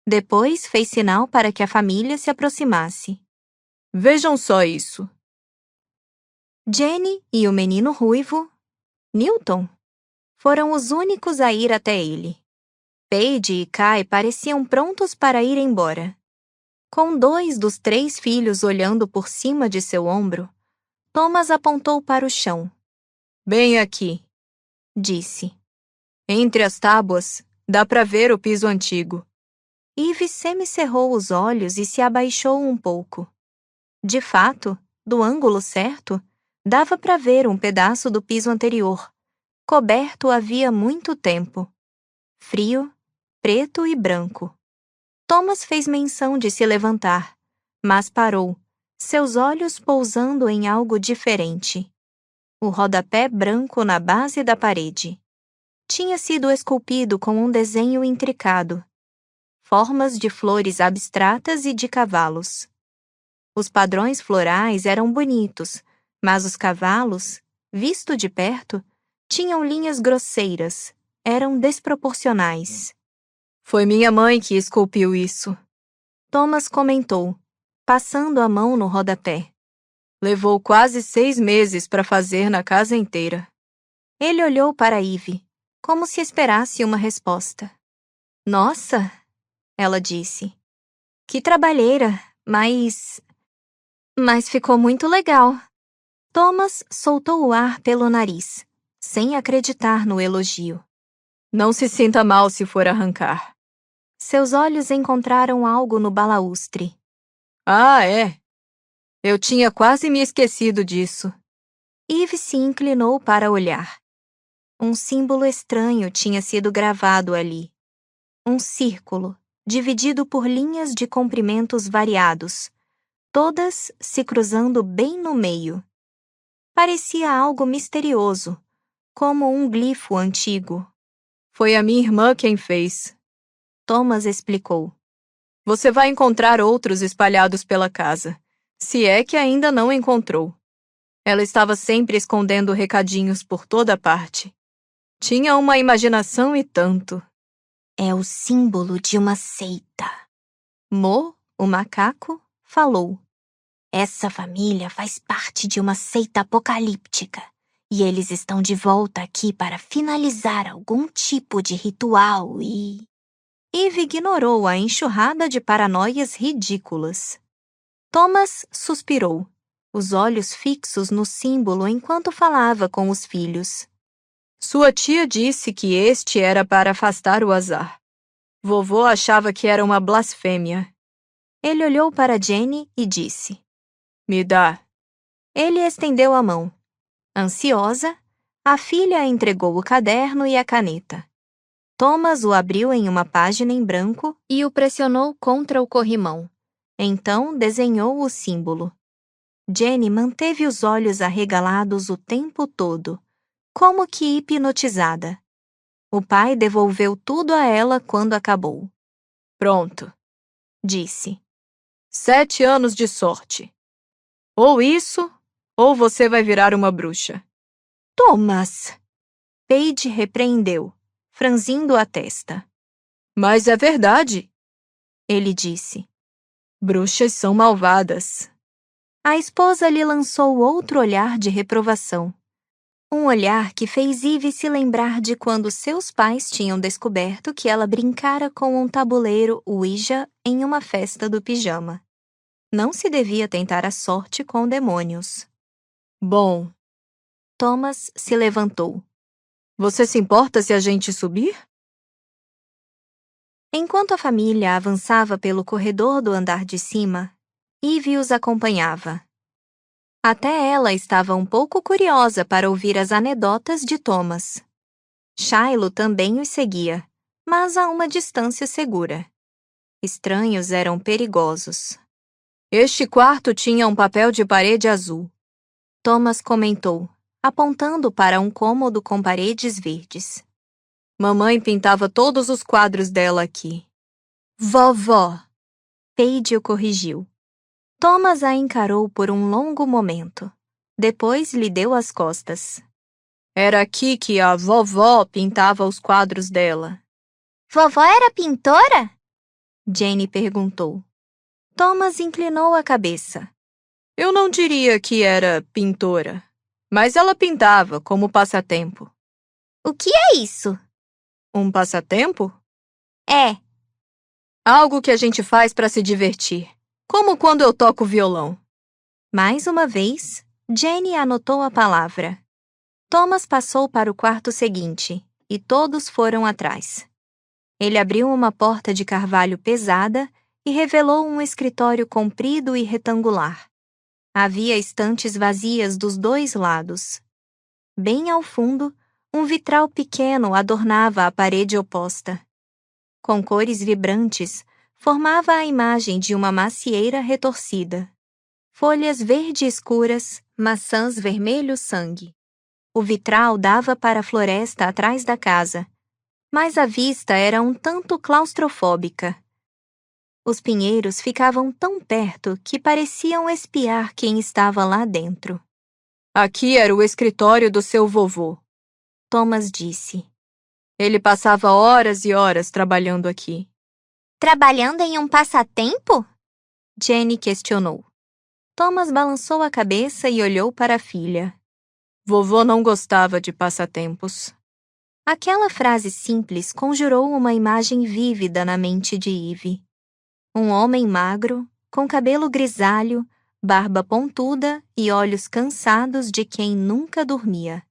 Depois fez sinal para que a família se aproximasse. Vejam só isso. Jenny e o menino ruivo, Newton, foram os únicos a ir até ele. Paige e Kai pareciam prontos para ir embora. Com 2 dos 3 filhos olhando por cima de seu ombro, Thomas apontou para o chão. Bem aqui, disse. Entre as tábuas, dá para ver o piso antigo. Eve semicerrou os olhos e se abaixou um pouco. De fato, do ângulo certo, dava para ver um pedaço do piso anterior, coberto havia muito tempo. Frio, preto e branco. Thomas fez menção de se levantar, mas parou, seus olhos pousando em algo diferente. O rodapé branco na base da parede. Tinha sido esculpido com um desenho intricado. Formas de flores abstratas e de cavalos. Os padrões florais eram bonitos, mas os cavalos, visto de perto, tinham linhas grosseiras, eram desproporcionais. Foi minha mãe que esculpiu isso, Thomas comentou, passando a mão no rodapé. Levou quase 6 meses para fazer na casa inteira. Ele olhou para Eve, como se esperasse uma resposta. Nossa, ela disse. Que trabalheira, mas ficou muito legal. Thomas soltou o ar pelo nariz, sem acreditar no elogio. Não se sinta mal se for arrancar. Seus olhos encontraram algo no balaústre. Ah, é? Eu tinha quase me esquecido disso. Eve se inclinou para olhar. Um símbolo estranho tinha sido gravado ali. Um círculo, dividido por linhas de comprimentos variados, todas se cruzando bem no meio. Parecia algo misterioso, como um glifo antigo. Foi a minha irmã quem fez, Thomas explicou. Você vai encontrar outros espalhados pela casa, se é que ainda não encontrou. Ela estava sempre escondendo recadinhos por toda parte. Tinha uma imaginação e tanto.
É o símbolo de uma seita.
Mo, o macaco, falou.
Essa família faz parte de uma seita apocalíptica e eles estão de volta aqui para finalizar algum tipo de ritual e...
Eve ignorou a enxurrada de paranoias ridículas. Thomas suspirou, os olhos fixos no símbolo enquanto falava com os filhos. Sua tia disse que este era para afastar o azar. Vovô achava que era uma blasfêmia. Ele olhou para Jenny e disse: Me dá. Ele estendeu a mão. Ansiosa, a filha entregou o caderno e a caneta. Thomas o abriu em uma página em branco e o pressionou contra o corrimão. Então desenhou o símbolo. Jenny manteve os olhos arregalados o tempo todo, como que hipnotizada. O pai devolveu tudo a ela quando acabou. Pronto, disse. 7 anos de sorte. Ou isso, ou você vai virar uma bruxa. Thomas! Paige repreendeu, franzindo a testa. Mas é verdade, ele disse. Bruxas são malvadas. A esposa lhe lançou outro olhar de reprovação. Um olhar que fez Eve se lembrar de quando seus pais tinham descoberto que ela brincara com um tabuleiro Ouija em uma festa do pijama. Não se devia tentar a sorte com demônios. Bom, Thomas se levantou. Você se importa se a gente subir? Enquanto a família avançava pelo corredor do andar de cima, Eve os acompanhava. Até ela estava um pouco curiosa para ouvir as anedotas de Thomas. Shiloh também os seguia, mas a uma distância segura. Estranhos eram perigosos. Este quarto tinha um papel de parede azul, Thomas comentou, apontando para um cômodo com paredes verdes. Mamãe pintava todos os quadros dela aqui. Vovó, Paige o corrigiu. Thomas a encarou por um longo momento. Depois lhe deu as costas. Era aqui que a vovó pintava os quadros dela.
Vovó era pintora?
Jenny perguntou. Thomas inclinou a cabeça. Eu não diria que era pintora, mas ela pintava como passatempo.
O que é isso?
Um passatempo?
É.
Algo que a gente faz para se divertir. Como quando eu toco violão. Mais uma vez, Jenny anotou a palavra. Thomas passou para o quarto seguinte, e todos foram atrás. Ele abriu uma porta de carvalho pesada e revelou um escritório comprido e retangular. Havia estantes vazias dos 2 lados. Bem ao fundo, Um vitral pequeno adornava a parede oposta. Com cores vibrantes, formava a imagem de uma macieira retorcida. Folhas verde escuras, maçãs vermelho sangue. O vitral dava para a floresta atrás da casa, mas a vista era um tanto claustrofóbica. Os pinheiros ficavam tão perto que pareciam espiar quem estava lá dentro.
Aqui era o escritório do seu vovô,
Thomas disse.
Ele passava horas e horas trabalhando aqui.
Trabalhando em um passatempo?
Jenny questionou. Thomas balançou a cabeça e olhou para a filha.
Vovô não gostava de passatempos.
Aquela frase simples conjurou uma imagem vívida na mente de Eve. Um homem magro, com cabelo grisalho, barba pontuda e olhos cansados de quem nunca dormia.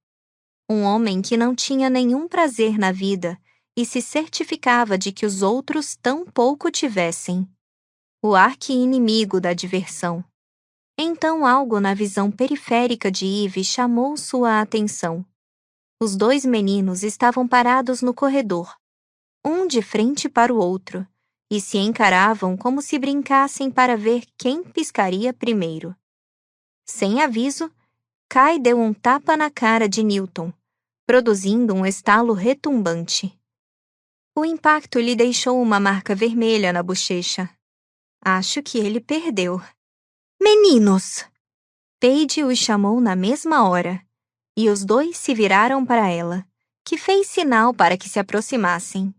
Um homem que não tinha nenhum prazer na vida e se certificava de que os outros tão pouco tivessem. O arqui-inimigo da diversão. Então algo na visão periférica de Eve chamou sua atenção. Os dois meninos estavam parados no corredor, um de frente para o outro, e se encaravam como se brincassem para ver quem piscaria primeiro. Sem aviso, Kai deu um tapa na cara de Newton, produzindo um estalo retumbante. O impacto lhe deixou uma marca vermelha na bochecha. Acho que ele perdeu. Meninos! Paige os chamou na mesma hora, e os dois se viraram para ela, que fez sinal para que se aproximassem.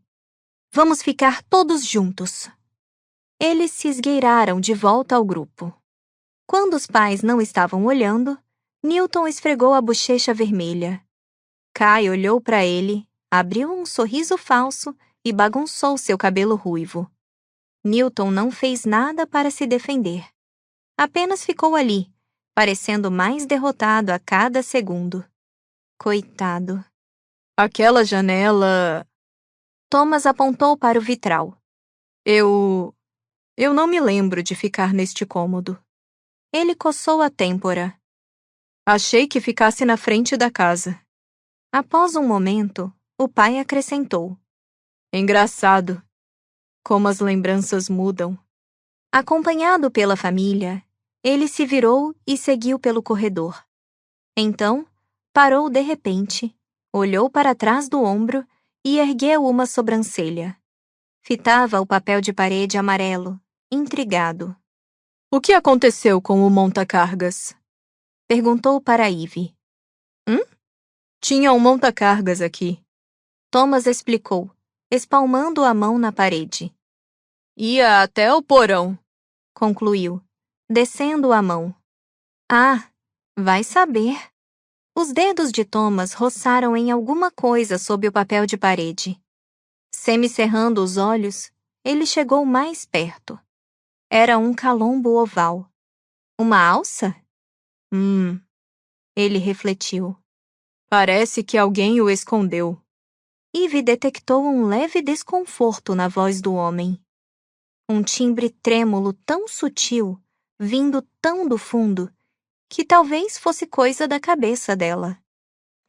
Vamos ficar todos juntos. Eles se esgueiraram de volta ao grupo. Quando os pais não estavam olhando, Newton esfregou a bochecha vermelha. Kai olhou para ele, abriu um sorriso falso e bagunçou seu cabelo ruivo. Newton não fez nada para se defender. Apenas ficou ali, parecendo mais derrotado a cada segundo. Coitado.
Aquela janela...
Thomas apontou para o vitral.
Eu não me lembro de ficar neste cômodo.
Ele coçou a têmpora.
Achei que ficasse na frente da casa.
Após um momento, o pai acrescentou.
Engraçado. Como as lembranças mudam.
Acompanhado pela família, ele se virou e seguiu pelo corredor. Então, parou de repente, olhou para trás do ombro e ergueu uma sobrancelha. Fitava o papel de parede amarelo, intrigado.
O que aconteceu com o monta-cargas?
Perguntou para Eve.
Tinha um monta-cargas aqui.
Thomas explicou, espalmando a mão na parede.
Ia até o porão,
concluiu, descendo a mão. Ah, vai saber. Os dedos de Thomas roçaram em alguma coisa sob o papel de parede. Semicerrando os olhos, ele chegou mais perto. Era um calombo oval. Uma alça? Ele refletiu.
Parece que alguém o escondeu.
Eve detectou um leve desconforto na voz do homem. Um timbre trêmulo tão sutil, vindo tão do fundo, que talvez fosse coisa da cabeça dela.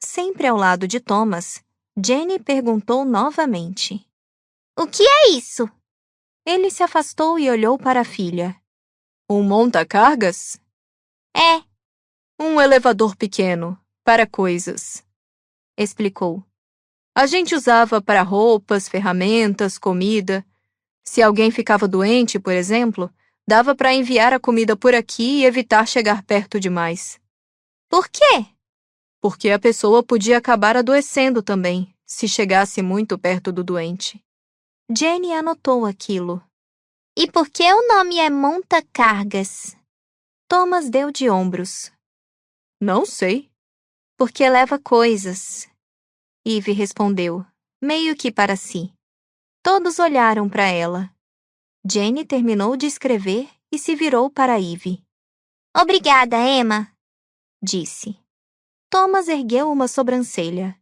Sempre ao lado de Thomas, Jenny perguntou novamente.
O que é isso?
Ele se afastou e olhou para a filha.
Um monta-cargas?
É.
Um elevador pequeno, para coisas.
Explicou.
A gente usava para roupas, ferramentas, comida. Se alguém ficava doente, por exemplo, dava para enviar a comida por aqui e evitar chegar perto demais.
Por quê?
Porque a pessoa podia acabar adoecendo também, se chegasse muito perto do doente.
Jenny anotou aquilo.
E por que o nome é monta-cargas?
Thomas deu de ombros.
Não sei.
Porque leva coisas. Eve respondeu, meio que para si. Todos olharam para ela. Jenny terminou de escrever e se virou para Eve.
Obrigada, Emma,
disse. Thomas ergueu uma sobrancelha.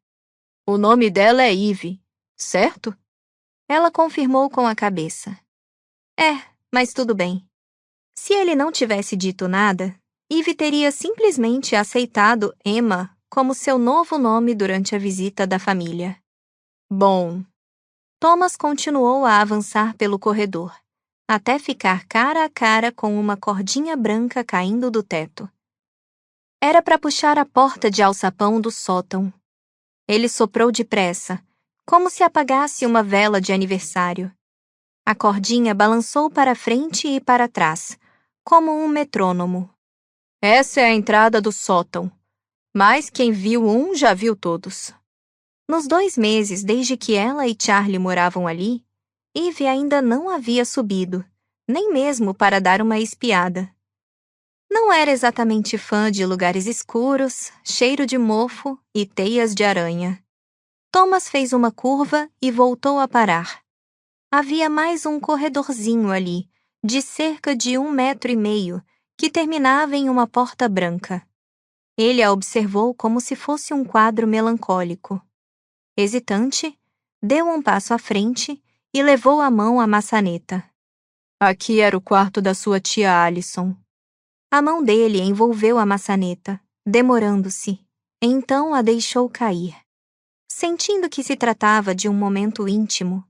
O nome dela é Eve, certo?
Ela confirmou com a cabeça. É, mas tudo bem. Se ele não tivesse dito nada, Eve teria simplesmente aceitado Emma como seu novo nome durante a visita da família. Bom, Thomas continuou a avançar pelo corredor, até ficar cara a cara com uma cordinha branca caindo do teto. Era para puxar a porta de alçapão do sótão. Ele soprou depressa, como se apagasse uma vela de aniversário. A cordinha balançou para frente e para trás, como um metrônomo. Essa é a entrada do sótão, mas quem viu um já viu todos. Nos 2 meses desde que ela e Charlie moravam ali, Eve ainda não havia subido, nem mesmo para dar uma espiada. Não era exatamente fã de lugares escuros, cheiro de mofo e teias de aranha. Thomas fez uma curva e voltou a parar. Havia mais um corredorzinho ali, de cerca de 1,5 metros, que terminava em uma porta branca. Ele a observou como se fosse um quadro melancólico. Hesitante, deu um passo à frente e levou a mão à maçaneta. Aqui era o quarto da sua tia Alison. A mão dele envolveu a maçaneta, demorando-se. Então a deixou cair. Sentindo que se tratava de um momento íntimo,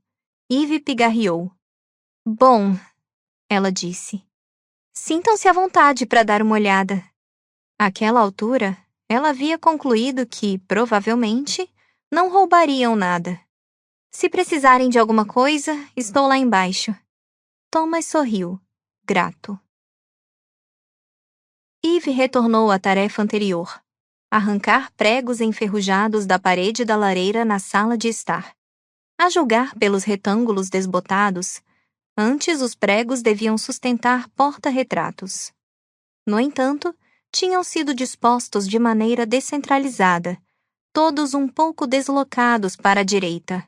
Eve pigarreou. Bom, ela disse. Sintam-se à vontade para dar uma olhada. Àquela altura, ela havia concluído que, provavelmente, não roubariam nada. Se precisarem de alguma coisa, estou lá embaixo. Thomas sorriu, grato. Eve retornou à tarefa anterior, arrancar pregos enferrujados da parede da lareira na sala de estar. A julgar pelos retângulos desbotados, antes os pregos deviam sustentar porta-retratos. No entanto, tinham sido dispostos de maneira descentralizada, todos um pouco deslocados para a direita.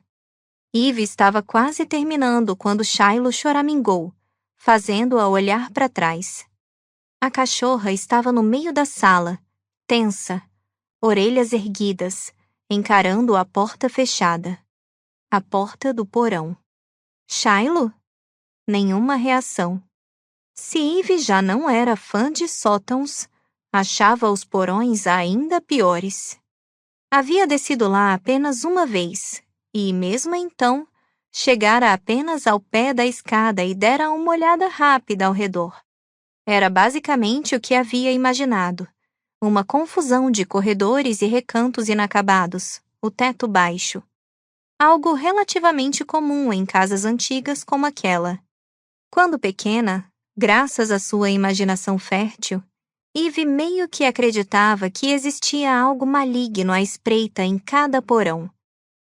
Eve estava quase terminando quando Shiloh choramingou, fazendo-a olhar para trás. A cachorra estava no meio da sala, tensa, orelhas erguidas, encarando a porta fechada. A porta do porão. Shiloh? Nenhuma reação. Se Eve já não era fã de sótãos, achava os porões ainda piores. Havia descido lá apenas uma vez, e, mesmo então, chegara apenas ao pé da escada e dera uma olhada rápida ao redor. Era basicamente o que havia imaginado. Uma confusão de corredores e recantos inacabados, o teto baixo. Algo relativamente comum em casas antigas como aquela. Quando pequena, graças à sua imaginação fértil, Eve meio que acreditava que existia algo maligno à espreita em cada porão.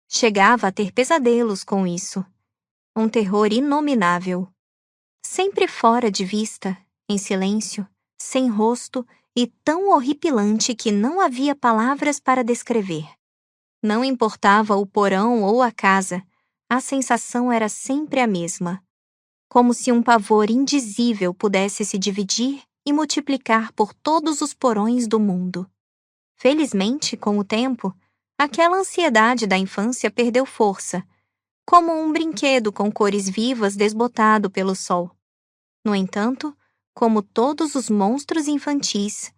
Chegava a ter pesadelos com isso. Um terror inominável. Sempre fora de vista, em silêncio, sem rosto e tão horripilante que não havia palavras para descrever. Não importava o porão ou a casa, a sensação era sempre a mesma. Como se um pavor indizível pudesse se dividir e multiplicar por todos os porões do mundo. Felizmente, com o tempo, aquela ansiedade da infância perdeu força, como um brinquedo com cores vivas desbotado pelo sol. No entanto, como todos os monstros infantis,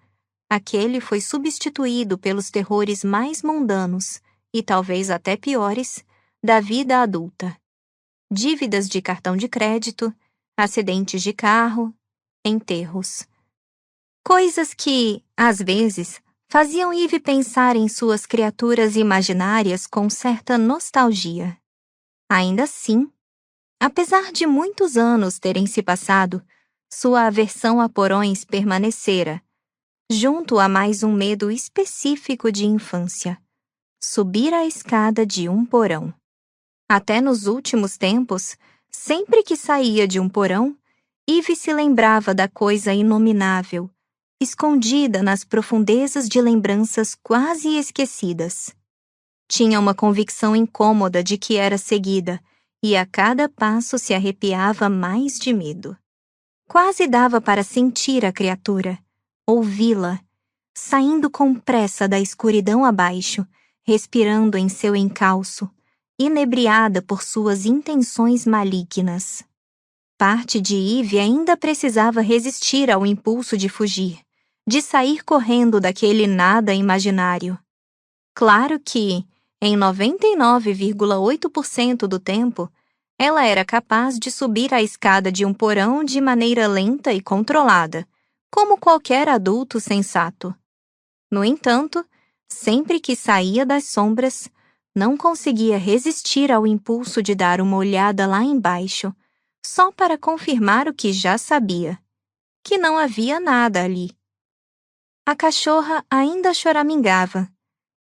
aquele foi substituído pelos terrores mais mundanos, e talvez até piores, da vida adulta. Dívidas de cartão de crédito, acidentes de carro, enterros. Coisas que, às vezes, faziam Eve pensar em suas criaturas imaginárias com certa nostalgia. Ainda assim, apesar de muitos anos terem se passado, sua aversão a porões permanecera, junto a mais um medo específico de infância: subir a escada de um porão. Até nos últimos tempos, sempre que saía de um porão, Eve se lembrava da coisa inominável, escondida nas profundezas de lembranças quase esquecidas. Tinha uma convicção incômoda de que era seguida, e a cada passo se arrepiava mais de medo. Quase dava para sentir a criatura, ouvi-la, saindo com pressa da escuridão abaixo, respirando em seu encalço, inebriada por suas intenções malignas. Parte de Eve ainda precisava resistir ao impulso de fugir, de sair correndo daquele nada imaginário. Claro que, em 99,8% do tempo, ela era capaz de subir a escada de um porão de maneira lenta e controlada, como qualquer adulto sensato. No entanto, sempre que saía das sombras, não conseguia resistir ao impulso de dar uma olhada lá embaixo, só para confirmar o que já sabia, que não havia nada ali. A cachorra ainda choramingava.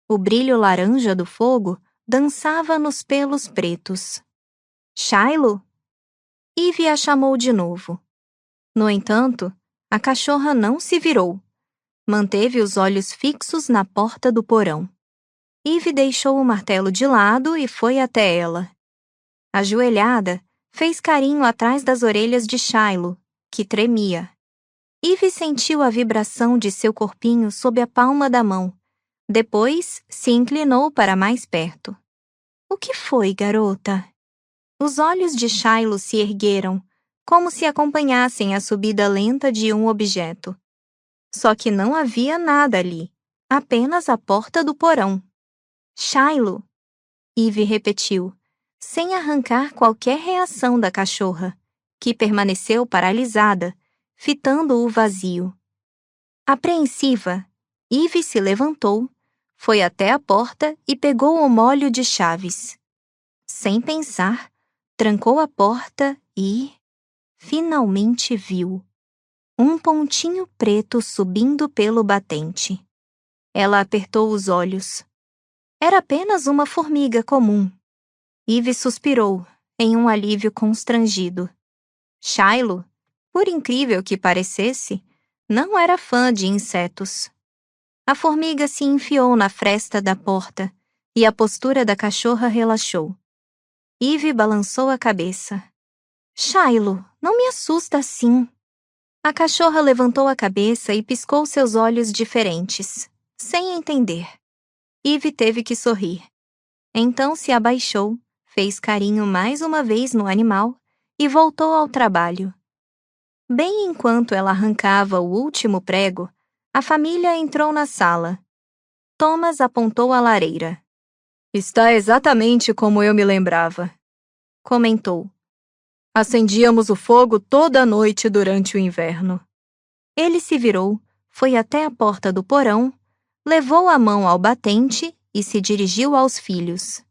O brilho laranja do fogo dançava nos pelos pretos. Shiloh? Ivy a chamou de novo. No entanto, a cachorra não se virou. Manteve os olhos fixos na porta do porão. Ivy deixou o martelo de lado e foi até ela. Ajoelhada, fez carinho atrás das orelhas de Shiloh, que tremia. Ivy sentiu a vibração de seu corpinho sob a palma da mão. Depois, se inclinou para mais perto. O que foi, garota? Os olhos de Shiloh se ergueram, como se acompanhassem a subida lenta de um objeto. Só que não havia nada ali, apenas a porta do porão. Shiloh, Ivy repetiu, sem arrancar qualquer reação da cachorra, que permaneceu paralisada, fitando o vazio. Apreensiva, Ivy se levantou, foi até a porta e pegou o molho de chaves. Sem pensar, trancou a porta e, finalmente viu um pontinho preto subindo pelo batente. Ela apertou os olhos. Era apenas uma formiga comum. Ivy suspirou, em um alívio constrangido. Shiloh, por incrível que parecesse, não era fã de insetos. A formiga se enfiou na fresta da porta e a postura da cachorra relaxou. Ivy balançou a cabeça. Shiloh, não me assusta assim. A cachorra levantou a cabeça e piscou seus olhos diferentes, sem entender. Ivy teve que sorrir. Então se abaixou, fez carinho mais uma vez no animal e voltou ao trabalho. Bem enquanto ela arrancava o último prego, a família entrou na sala. Thomas apontou a lareira.
Está exatamente como eu me lembrava,
Comentou.
Acendíamos o fogo toda a noite durante o inverno.
Ele se virou, foi até a porta do porão, levou a mão ao batente e se dirigiu aos filhos.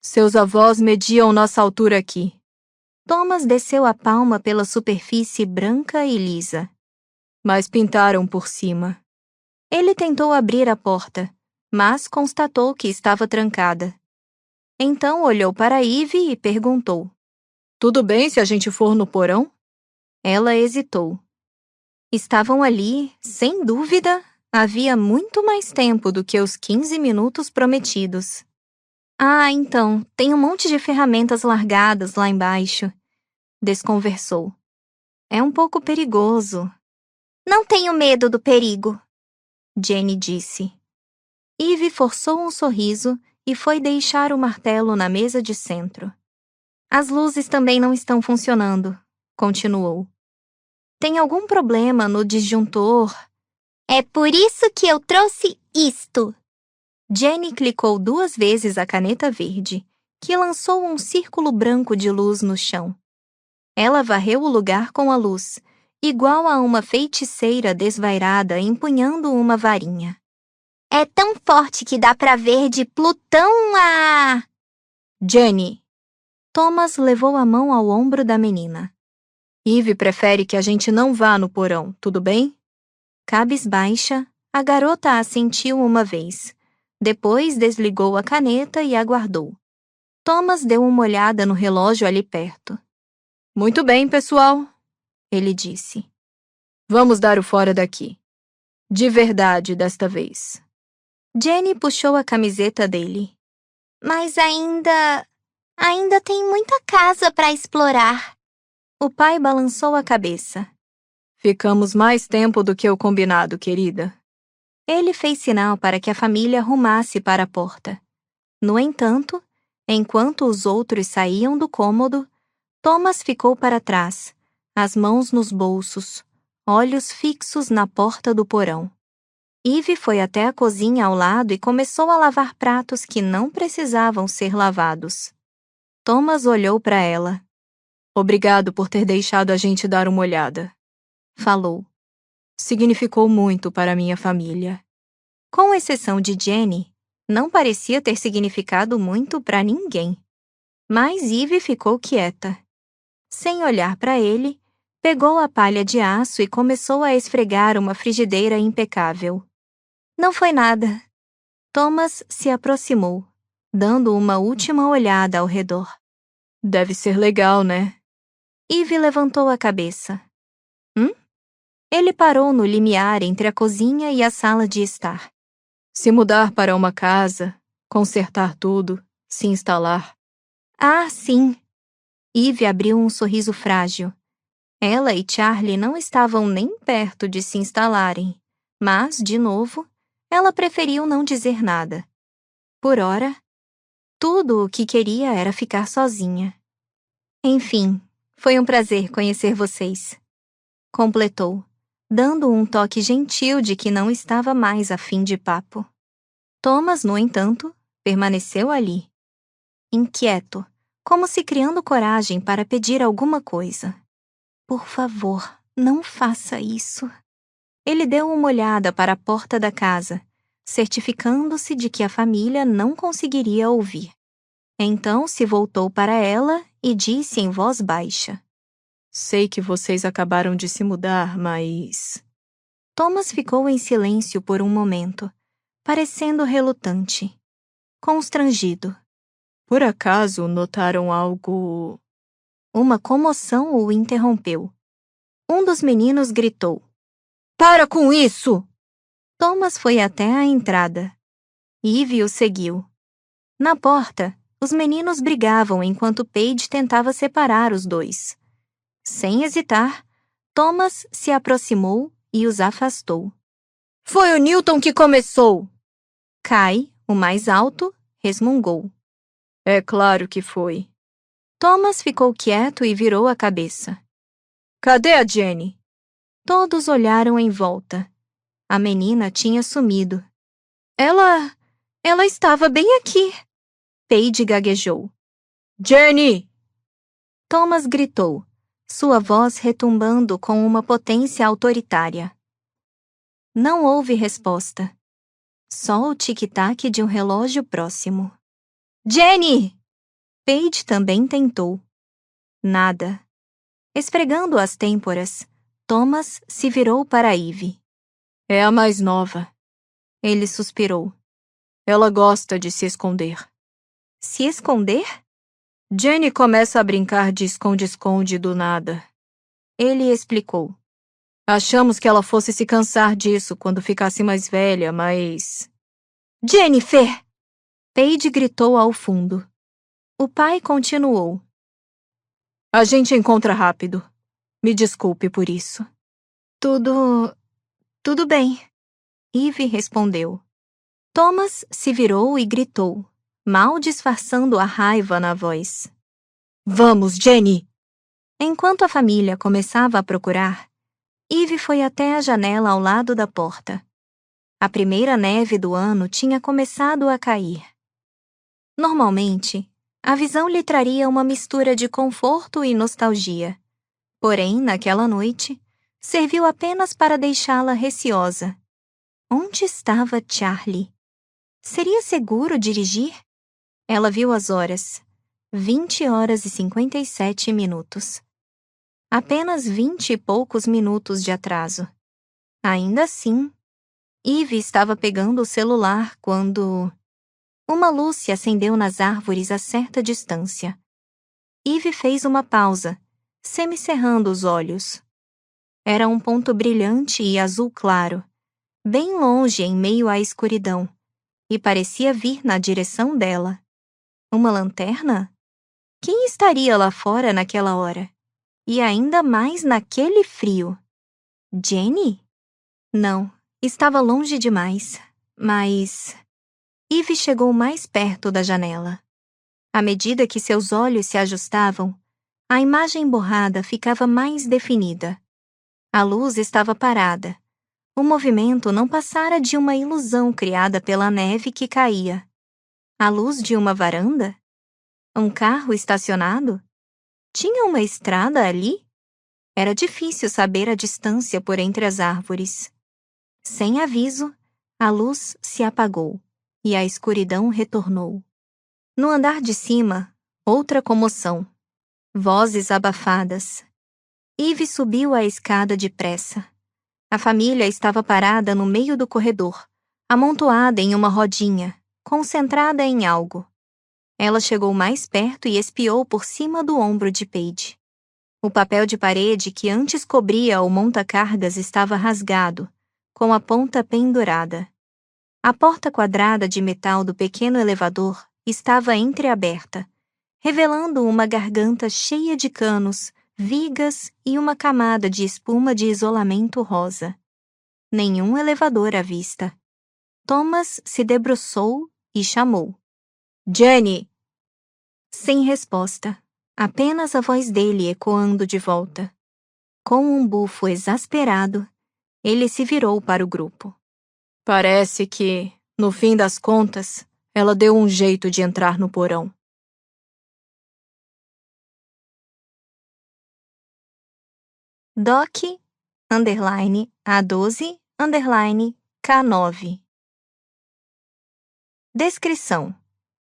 Seus avós mediam nossa altura aqui.
Thomas desceu a palma pela superfície branca e lisa.
Mas pintaram por cima.
Ele tentou abrir a porta, mas constatou que estava trancada. Então olhou para Ivy e perguntou.
Tudo bem se a gente for no porão?
Ela hesitou. Estavam ali, sem dúvida, havia muito mais tempo do que os 15 minutos prometidos. Ah, então, tem um monte de ferramentas largadas lá embaixo. Desconversou. É um pouco perigoso. Não tenho medo do perigo, Jenny disse. Ivy forçou um sorriso e foi deixar o martelo na mesa de centro. As luzes também não estão funcionando, continuou. Tem algum problema no disjuntor? É por isso que eu trouxe isto. Jenny clicou 2 vezes a caneta verde, que lançou um círculo branco de luz no chão. Ela varreu o lugar com a luz, igual a uma feiticeira desvairada empunhando uma varinha. É tão forte que dá pra ver de Plutão a...
Jenny!
Thomas levou a mão ao ombro da menina.
Ivy prefere que a gente não vá no porão, tudo bem?
Cabisbaixa, a garota assentiu uma vez. Depois desligou a caneta e aguardou. Thomas deu uma olhada no relógio ali perto.
Muito bem, pessoal,
ele disse.
Vamos dar o fora daqui. De verdade desta vez.
Jenny puxou a camiseta dele. Mas ainda tem muita casa para explorar. O pai balançou a cabeça.
Ficamos mais tempo do que o combinado, querida.
Ele fez sinal para que a família rumasse para a porta. No entanto, enquanto os outros saíam do cômodo, Thomas ficou para trás, as mãos nos bolsos, olhos fixos na porta do porão. Eve foi até a cozinha ao lado e começou a lavar pratos que não precisavam ser lavados. Thomas olhou para ela.
Obrigado por ter deixado a gente dar uma olhada.
Falou.
Significou muito para minha família.
Com exceção de Jenny, não parecia ter significado muito para ninguém. Mas Eve ficou quieta. Sem olhar para ele, pegou a palha de aço e começou a esfregar uma frigideira impecável. Não foi nada. Thomas se aproximou, dando uma última olhada ao redor.
Deve ser legal, né?
Eve levantou a cabeça. Ele parou no limiar entre a cozinha e a sala de estar.
Se mudar para uma casa, consertar tudo, se instalar.
Ah, sim. Eve abriu um sorriso frágil. Ela e Charlie não estavam nem perto de se instalarem, mas, de novo, ela preferiu não dizer nada. Por ora, tudo o que queria era ficar sozinha. Enfim, foi um prazer conhecer vocês. Completou, dando um toque gentil de que não estava mais a fim de papo. Thomas, no entanto, permaneceu ali, inquieto, como se criando coragem para pedir alguma coisa. Por favor, não faça isso. Ele deu uma olhada para a porta da casa, certificando-se de que a família não conseguiria ouvir. Então se voltou para ela e disse em voz baixa.
Sei que vocês acabaram de se mudar, mas...
Thomas ficou em silêncio por um momento, parecendo relutante, constrangido.
Por acaso notaram algo...
Uma comoção o interrompeu. Um dos meninos gritou. Para com isso! Thomas foi até a entrada. Eve o seguiu. Na porta, os meninos brigavam enquanto Paige tentava separar os dois. Sem hesitar, Thomas se aproximou e os afastou. Foi o Newton que começou! Kai, o mais alto, resmungou.
É claro que foi.
Thomas ficou quieto e virou a cabeça.
Cadê a Jenny?
Todos olharam em volta. A menina tinha sumido. Ela estava bem aqui. Paige gaguejou.
Jenny!
Thomas gritou, sua voz retumbando com uma potência autoritária. Não houve resposta. Só o tic-tac de um relógio próximo. Jenny! Paige também tentou. Nada. Esfregando as têmporas, Thomas se virou para Eve.
É a mais nova.
Ele suspirou.
Ela gosta de se esconder.
Se esconder?
Jenny começa a brincar de esconde-esconde do nada.
Ele explicou.
Achamos que ela fosse se cansar disso quando ficasse mais velha, mas...
Jennifer! Paige gritou ao fundo. O pai continuou.
A gente encontra rápido. Me desculpe por isso.
Tudo bem. Eve respondeu. Thomas se virou e gritou, mal disfarçando a raiva na voz.
Vamos, Jenny!
Enquanto a família começava a procurar, Eve foi até a janela ao lado da porta. A primeira neve do ano tinha começado a cair. Normalmente, a visão lhe traria uma mistura de conforto e nostalgia. Porém, naquela noite, serviu apenas para deixá-la receosa. Onde estava Charlie? Seria seguro dirigir? Ela viu as horas. 20h57. Apenas 20 e poucos minutos de atraso. Ainda assim, Eve estava pegando o celular quando... Uma luz se acendeu nas árvores a certa distância. Eve fez uma pausa, semicerrando os olhos. Era um ponto brilhante e azul claro, bem longe em meio à escuridão, e parecia vir na direção dela. Uma lanterna? Quem estaria lá fora naquela hora? E ainda mais naquele frio? Jenny? Não, estava longe demais, mas... Eve chegou mais perto da janela. À medida que seus olhos se ajustavam, a imagem borrada ficava mais definida. A luz estava parada. O movimento não passara de uma ilusão criada pela neve que caía. A luz de uma varanda? Um carro estacionado? Tinha uma estrada ali? Era difícil saber a distância por entre as árvores. Sem aviso, a luz se apagou e a escuridão retornou. No andar de cima, outra comoção. Vozes abafadas. Eve subiu a escada depressa. A família estava parada no meio do corredor, amontoada em uma rodinha, concentrada em algo. Ela chegou mais perto e espiou por cima do ombro de Paige. O papel de parede que antes cobria o monta-cargas estava rasgado, com a ponta pendurada. A porta quadrada de metal do pequeno elevador estava entreaberta, revelando uma garganta cheia de canos, vigas e uma camada de espuma de isolamento rosa. Nenhum elevador à vista. Thomas se debruçou e chamou. Jenny! Sem resposta, apenas a voz dele ecoando de volta. Com um bufo exasperado, ele se virou para o grupo.
Parece que, no fim das contas, ela deu um jeito de entrar no porão.
Doc_A12_K9. Descrição: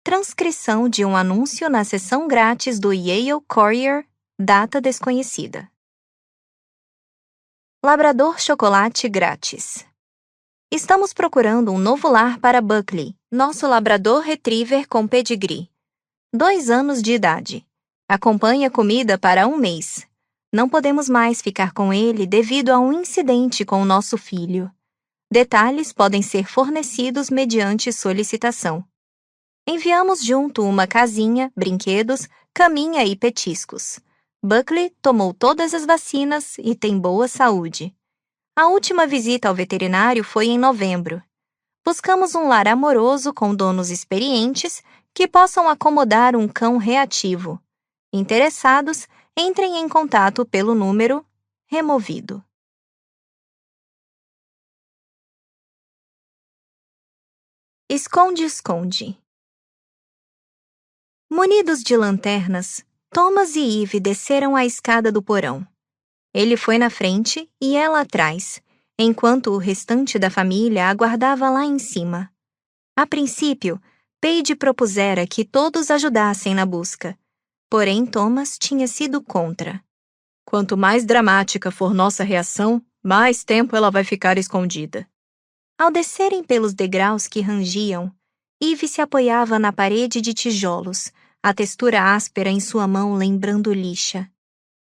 transcrição de um anúncio na seção grátis do Yale Courier, data desconhecida. Labrador chocolate grátis. Estamos procurando um novo lar para Buckley, nosso labrador retriever com pedigree. 2 anos de idade. Acompanha comida para 1 mês. Não podemos mais ficar com ele devido a um incidente com o nosso filho. Detalhes podem ser fornecidos mediante solicitação. Enviamos junto uma casinha, brinquedos, caminha e petiscos. Buckley tomou todas as vacinas e tem boa saúde. A última visita ao veterinário foi em novembro. Buscamos um lar amoroso com donos experientes que possam acomodar um cão reativo. Interessados, entrem em contato pelo número removido. Esconde-esconde. Munidos de lanternas, Thomas e Eve desceram a escada do porão. Ele foi na frente e ela atrás, enquanto o restante da família aguardava lá em cima. A princípio, Paige propusera que todos ajudassem na busca, porém Thomas tinha sido contra.
Quanto mais dramática for nossa reação, mais tempo ela vai ficar escondida.
Ao descerem pelos degraus que rangiam, Eve se apoiava na parede de tijolos, a textura áspera em sua mão lembrando lixa.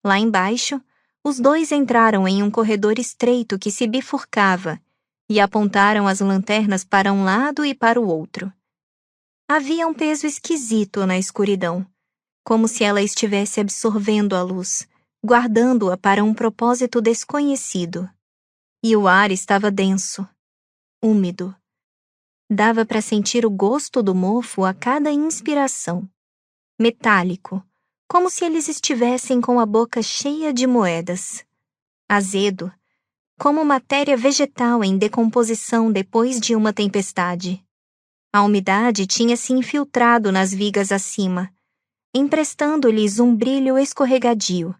Lá embaixo, os dois entraram em um corredor estreito que se bifurcava e apontaram as lanternas para um lado e para o outro. Havia um peso esquisito na escuridão, como se ela estivesse absorvendo a luz, guardando-a para um propósito desconhecido. E o ar estava denso, úmido. Dava para sentir o gosto do mofo a cada inspiração. Metálico, como se eles estivessem com a boca cheia de moedas. Azedo, como matéria vegetal em decomposição depois de uma tempestade. A umidade tinha se infiltrado nas vigas acima, emprestando-lhes um brilho escorregadio.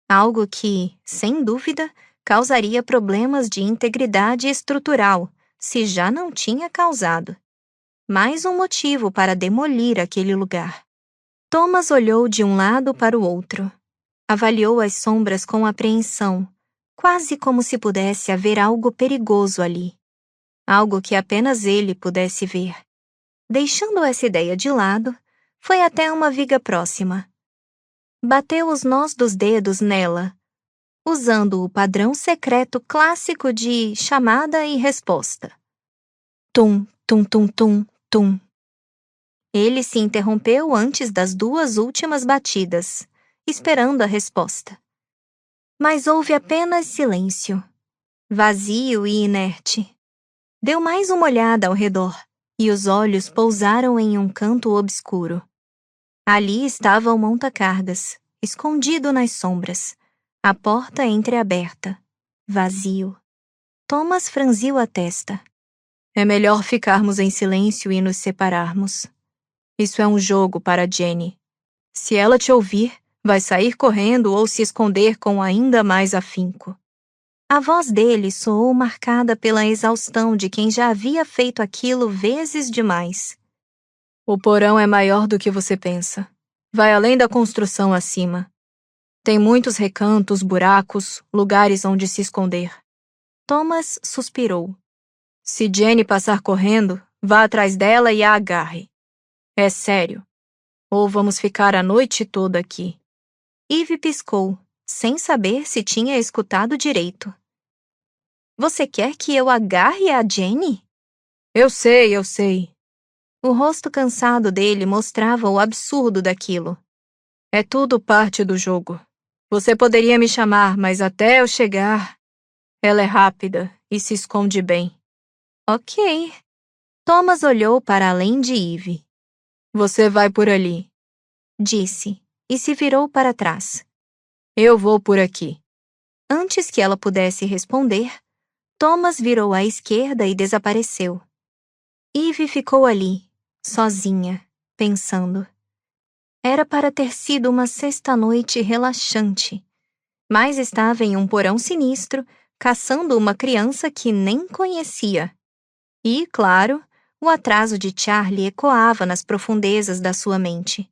Algo que, sem dúvida, causaria problemas de integridade estrutural, se já não tinha causado. Mais um motivo para demolir aquele lugar. Thomas olhou de um lado para o outro. Avaliou as sombras com apreensão, quase como se pudesse haver algo perigoso ali. Algo que apenas ele pudesse ver. Deixando essa ideia de lado, foi até uma viga próxima. Bateu os nós dos dedos nela, usando o padrão secreto clássico de chamada e resposta. Tum, tum, tum, tum, tum. Ele se interrompeu antes das 2 últimas batidas, esperando a resposta. Mas houve apenas silêncio, vazio e inerte. Deu mais uma olhada ao redor, e os olhos pousaram em um canto obscuro. Ali estava o monta-cargas, escondido nas sombras, a porta entreaberta, vazio. Thomas franziu a testa.
É melhor ficarmos em silêncio e nos separarmos. Isso é um jogo para Jenny. Se ela te ouvir, vai sair correndo ou se esconder com ainda mais afinco.
A voz dele soou marcada pela exaustão de quem já havia feito aquilo vezes demais.
O porão é maior do que você pensa. Vai além da construção acima. Tem muitos recantos, buracos, lugares onde se esconder.
Thomas suspirou.
Se Jenny passar correndo, vá atrás dela e a agarre. É sério. Ou vamos ficar a noite toda aqui.
Eve piscou, sem saber se tinha escutado direito. Você quer que eu agarre a Jenny?
Eu sei.
O rosto cansado dele mostrava o absurdo daquilo.
É tudo parte do jogo. Você poderia me chamar, mas até eu chegar... Ela é rápida e se esconde bem.
Ok. Thomas olhou para além de Eve.
Você vai por ali,
disse, e se virou para trás.
Eu vou por aqui.
Antes que ela pudesse responder, Thomas virou à esquerda e desapareceu. Eve ficou ali, sozinha, pensando. Era para ter sido uma sexta-noite relaxante, mas estava em um porão sinistro, caçando uma criança que nem conhecia. E, claro, o atraso de Charlie ecoava nas profundezas da sua mente.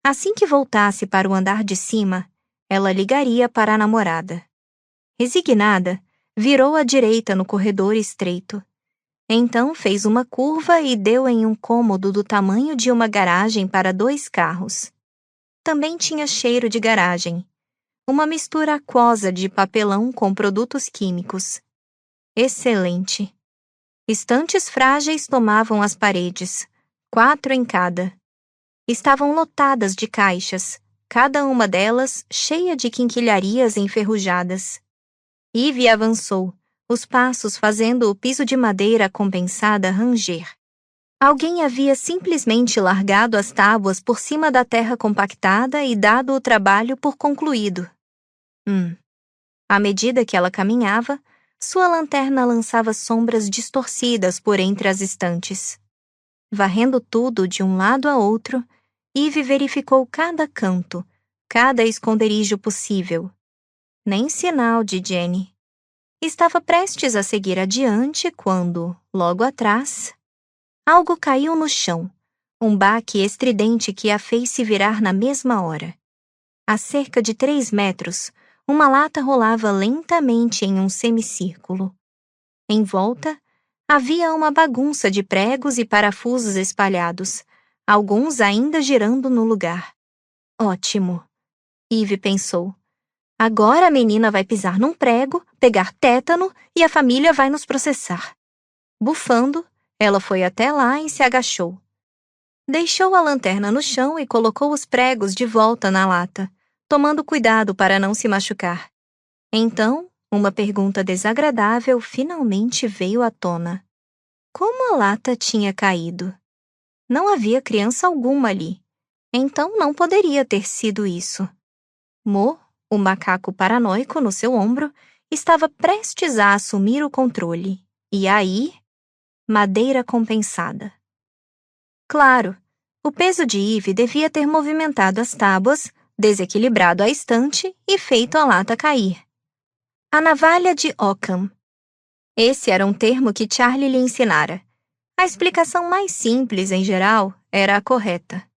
Assim que voltasse para o andar de cima, ela ligaria para a namorada. Resignada, virou à direita no corredor estreito. Então fez uma curva e deu em um cômodo do tamanho de uma garagem para 2 carros. Também tinha cheiro de garagem. Uma mistura aquosa de papelão com produtos químicos. Excelente. Estantes frágeis tomavam as paredes, 4 em cada. Estavam lotadas de caixas, cada uma delas cheia de quinquilharias enferrujadas. Eve avançou, os passos fazendo o piso de madeira compensada ranger. Alguém havia simplesmente largado as tábuas por cima da terra compactada e dado o trabalho por concluído. À medida que ela caminhava, sua lanterna lançava sombras distorcidas por entre as estantes. Varrendo tudo de um lado a outro, Eve verificou cada canto, cada esconderijo possível. Nem sinal de Jenny. Estava prestes a seguir adiante quando, logo atrás, algo caiu no chão, um baque estridente que a fez se virar na mesma hora. A cerca de 3 metros, uma lata rolava lentamente em um semicírculo. Em volta, havia uma bagunça de pregos e parafusos espalhados, alguns ainda girando no lugar. Ótimo, Eve pensou. Agora a menina vai pisar num prego, pegar tétano e a família vai nos processar. Bufando, ela foi até lá e se agachou. Deixou a lanterna no chão e colocou os pregos de volta na lata, tomando cuidado para não se machucar. Então, uma pergunta desagradável finalmente veio à tona. Como a lata tinha caído? Não havia criança alguma ali, então não poderia ter sido isso. Mo, o macaco paranoico no seu ombro, estava prestes a assumir o controle. E aí, madeira compensada. Claro, o peso de Eve devia ter movimentado as tábuas, desequilibrado a estante e feito a lata cair. A navalha de Occam. Esse era um termo que Charlie lhe ensinara. A explicação mais simples, em geral, era a correta.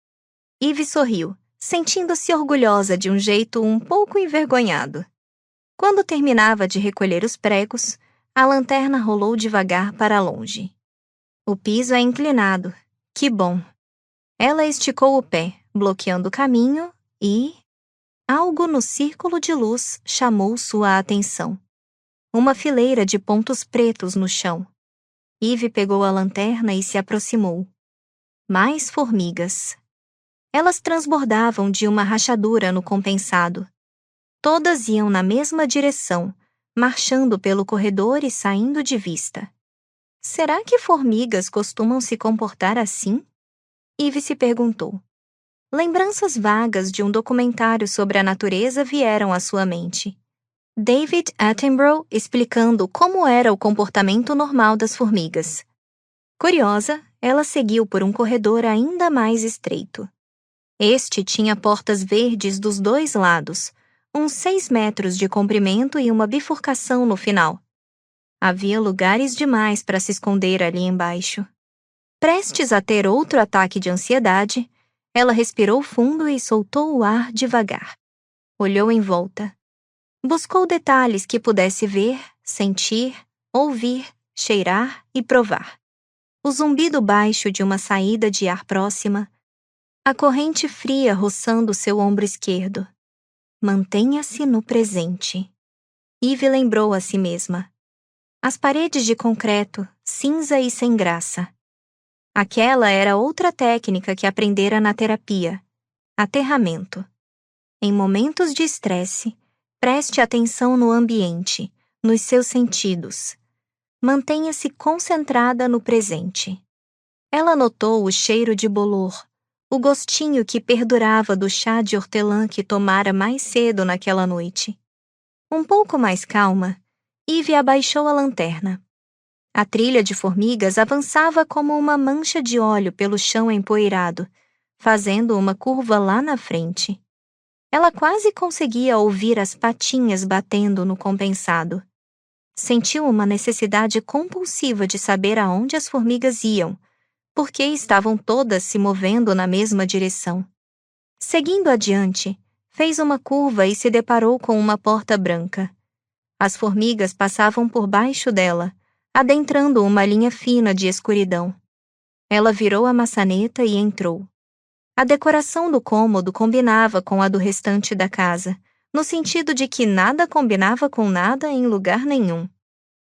Eve sorriu, sentindo-se orgulhosa de um jeito um pouco envergonhado. Quando terminava de recolher os pregos, a lanterna rolou devagar para longe. O piso é inclinado. Que bom. Ela esticou o pé, bloqueando o caminho, e... algo no círculo de luz chamou sua atenção. Uma fileira de pontos pretos no chão. Eve pegou a lanterna e se aproximou. Mais formigas. Elas transbordavam de uma rachadura no compensado. Todas iam na mesma direção, marchando pelo corredor e saindo de vista. Será que formigas costumam se comportar assim? Eve se perguntou. Lembranças vagas de um documentário sobre a natureza vieram à sua mente. David Attenborough explicando como era o comportamento normal das formigas. Curiosa, ela seguiu por um corredor ainda mais estreito. Este tinha portas verdes dos dois lados, uns 6 metros de comprimento e uma bifurcação no final. Havia lugares demais para se esconder ali embaixo. Prestes a ter outro ataque de ansiedade, ela respirou fundo e soltou o ar devagar. Olhou em volta. Buscou detalhes que pudesse ver, sentir, ouvir, cheirar e provar. O zumbido baixo de uma saída de ar próxima, a corrente fria roçando seu ombro esquerdo. Mantenha-se no presente. Eve lembrou a si mesma. As paredes de concreto, cinza e sem graça. Aquela era outra técnica que aprendera na terapia: aterramento. Em momentos de estresse, preste atenção no ambiente, nos seus sentidos. Mantenha-se concentrada no presente. Ela notou o cheiro de bolor, o gostinho que perdurava do chá de hortelã que tomara mais cedo naquela noite. Um pouco mais calma, Eve abaixou a lanterna. A trilha de formigas avançava como uma mancha de óleo pelo chão empoeirado, fazendo uma curva lá na frente. Ela quase conseguia ouvir as patinhas batendo no compensado. Sentiu uma necessidade compulsiva de saber aonde as formigas iam, porque estavam todas se movendo na mesma direção. Seguindo adiante, fez uma curva e se deparou com uma porta branca. As formigas passavam por baixo dela, adentrando uma linha fina de escuridão. Ela virou a maçaneta e entrou. A decoração do cômodo combinava com a do restante da casa, no sentido de que nada combinava com nada em lugar nenhum.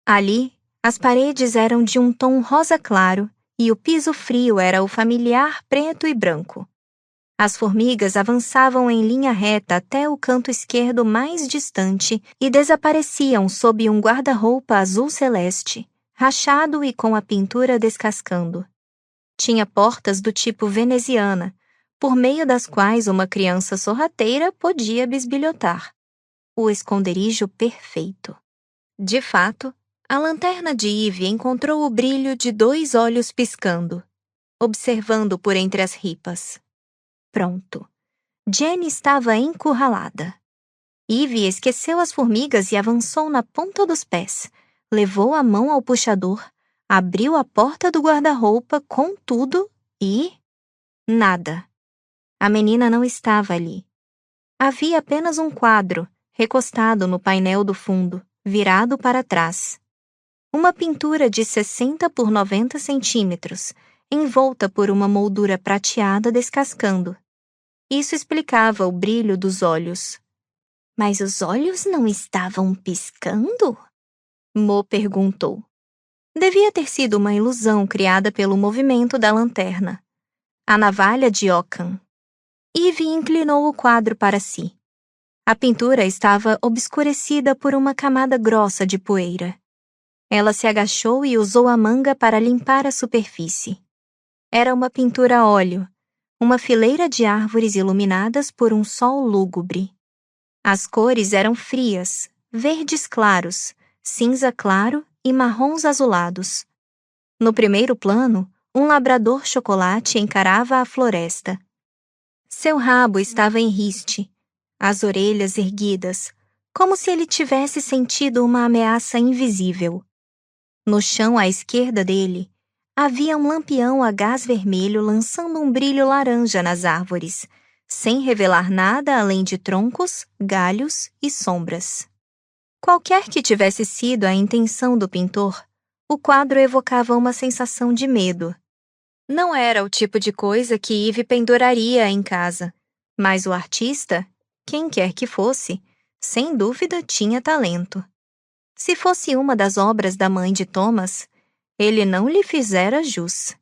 Ali, as paredes eram de um tom rosa claro e o piso frio era o familiar preto e branco. As formigas avançavam em linha reta até o canto esquerdo mais distante e desapareciam sob um guarda-roupa azul celeste, rachado e com a pintura descascando. Tinha portas do tipo veneziana, por meio das quais uma criança sorrateira podia bisbilhotar. O esconderijo perfeito. De fato, a lanterna de Eve encontrou o brilho de 2 olhos piscando, observando por entre as ripas. Pronto. Jenny estava encurralada. Eve esqueceu as formigas e avançou na ponta dos pés, levou a mão ao puxador, abriu a porta do guarda-roupa com tudo e... nada. A menina não estava ali. Havia apenas um quadro, recostado no painel do fundo, virado para trás. Uma pintura de 60 por 90 centímetros, envolta por uma moldura prateada descascando. Isso explicava o brilho dos olhos.
Mas os olhos não estavam piscando?
Mo perguntou. Devia ter sido uma ilusão criada pelo movimento da lanterna. A navalha de Ockham. Eve inclinou o quadro para si. A pintura estava obscurecida por uma camada grossa de poeira. Ela se agachou e usou a manga para limpar a superfície. Era uma pintura a óleo, uma fileira de árvores iluminadas por um sol lúgubre. As cores eram frias, verdes claros, cinza claro e marrons azulados. No primeiro plano, um labrador chocolate encarava a floresta. Seu rabo estava em riste, as orelhas erguidas, como se ele tivesse sentido uma ameaça invisível. No chão à esquerda dele, havia um lampião a gás vermelho lançando um brilho laranja nas árvores, sem revelar nada além de troncos, galhos e sombras. Qualquer que tivesse sido a intenção do pintor, o quadro evocava uma sensação de medo. Não era o tipo de coisa que Eve penduraria em casa, mas o artista, quem quer que fosse, sem dúvida tinha talento. Se fosse uma das obras da mãe de Thomas, ele não lhe fizera jus.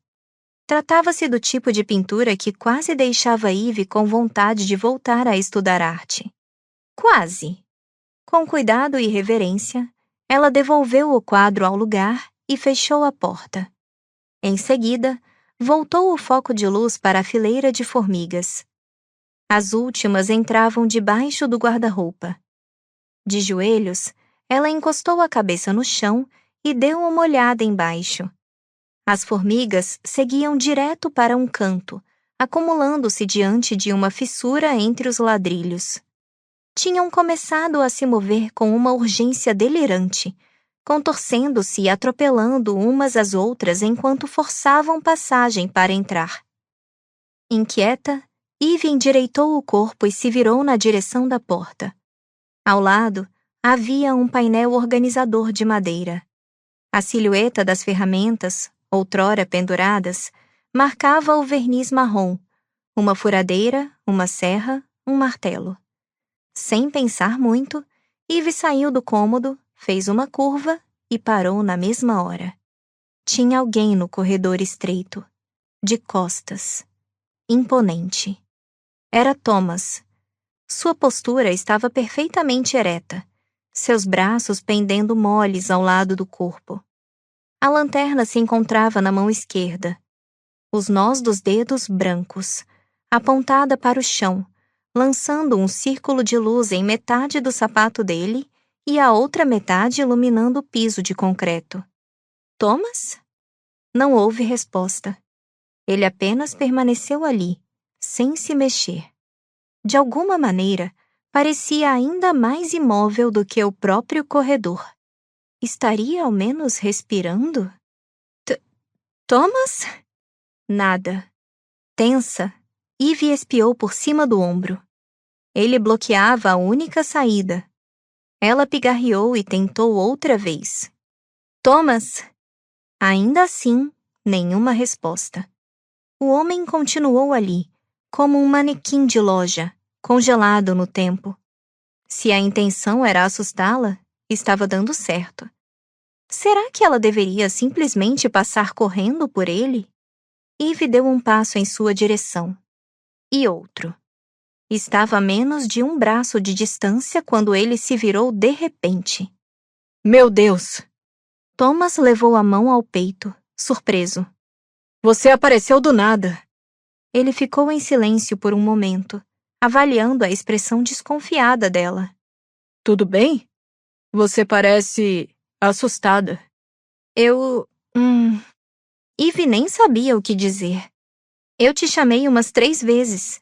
Tratava-se do tipo de pintura que quase deixava Eve com vontade de voltar a estudar arte. Quase. Com cuidado e reverência, ela devolveu o quadro ao lugar e fechou a porta. Em seguida, voltou o foco de luz para a fileira de formigas. As últimas entravam debaixo do guarda-roupa. De joelhos, ela encostou a cabeça no chão e deu uma olhada embaixo. As formigas seguiam direto para um canto, acumulando-se diante de uma fissura entre os ladrilhos. Tinham começado a se mover com uma urgência delirante, contorcendo-se e atropelando umas às outras enquanto forçavam passagem para entrar. Inquieta, Eve endireitou o corpo e se virou na direção da porta. Ao lado, havia um painel organizador de madeira. A silhueta das ferramentas, outrora penduradas, marcava o verniz marrom, uma furadeira, uma serra, um martelo. Sem pensar muito, Eve saiu do cômodo, fez uma curva e parou na mesma hora. Tinha alguém no corredor estreito, de costas, imponente. Era Thomas. Sua postura estava perfeitamente ereta, seus braços pendendo moles ao lado do corpo. A lanterna se encontrava na mão esquerda, os nós dos dedos brancos, apontada para o chão, lançando um círculo de luz em metade do sapato dele e a outra metade iluminando o piso de concreto. Thomas? Não houve resposta. Ele apenas permaneceu ali, sem se mexer. De alguma maneira, parecia ainda mais imóvel do que o próprio corredor. Estaria ao menos respirando? Thomas? Nada. Tensa, Eve espiou por cima do ombro. Ele bloqueava a única saída. Ela pigarreou e tentou outra vez. Thomas? Ainda assim, nenhuma resposta. O homem continuou ali, como um manequim de loja, congelado no tempo. Se a intenção era assustá-la, estava dando certo. Será que ela deveria simplesmente passar correndo por ele? Eve deu um passo em sua direção. E outro. Estava a menos de um braço de distância quando ele se virou de repente. Meu Deus! Thomas levou a mão ao peito, surpreso. Você apareceu do nada. Ele ficou em silêncio por um momento, avaliando a expressão desconfiada dela. Tudo bem? Você parece assustada. Eve nem sabia o que dizer. Eu te chamei umas 3 vezes.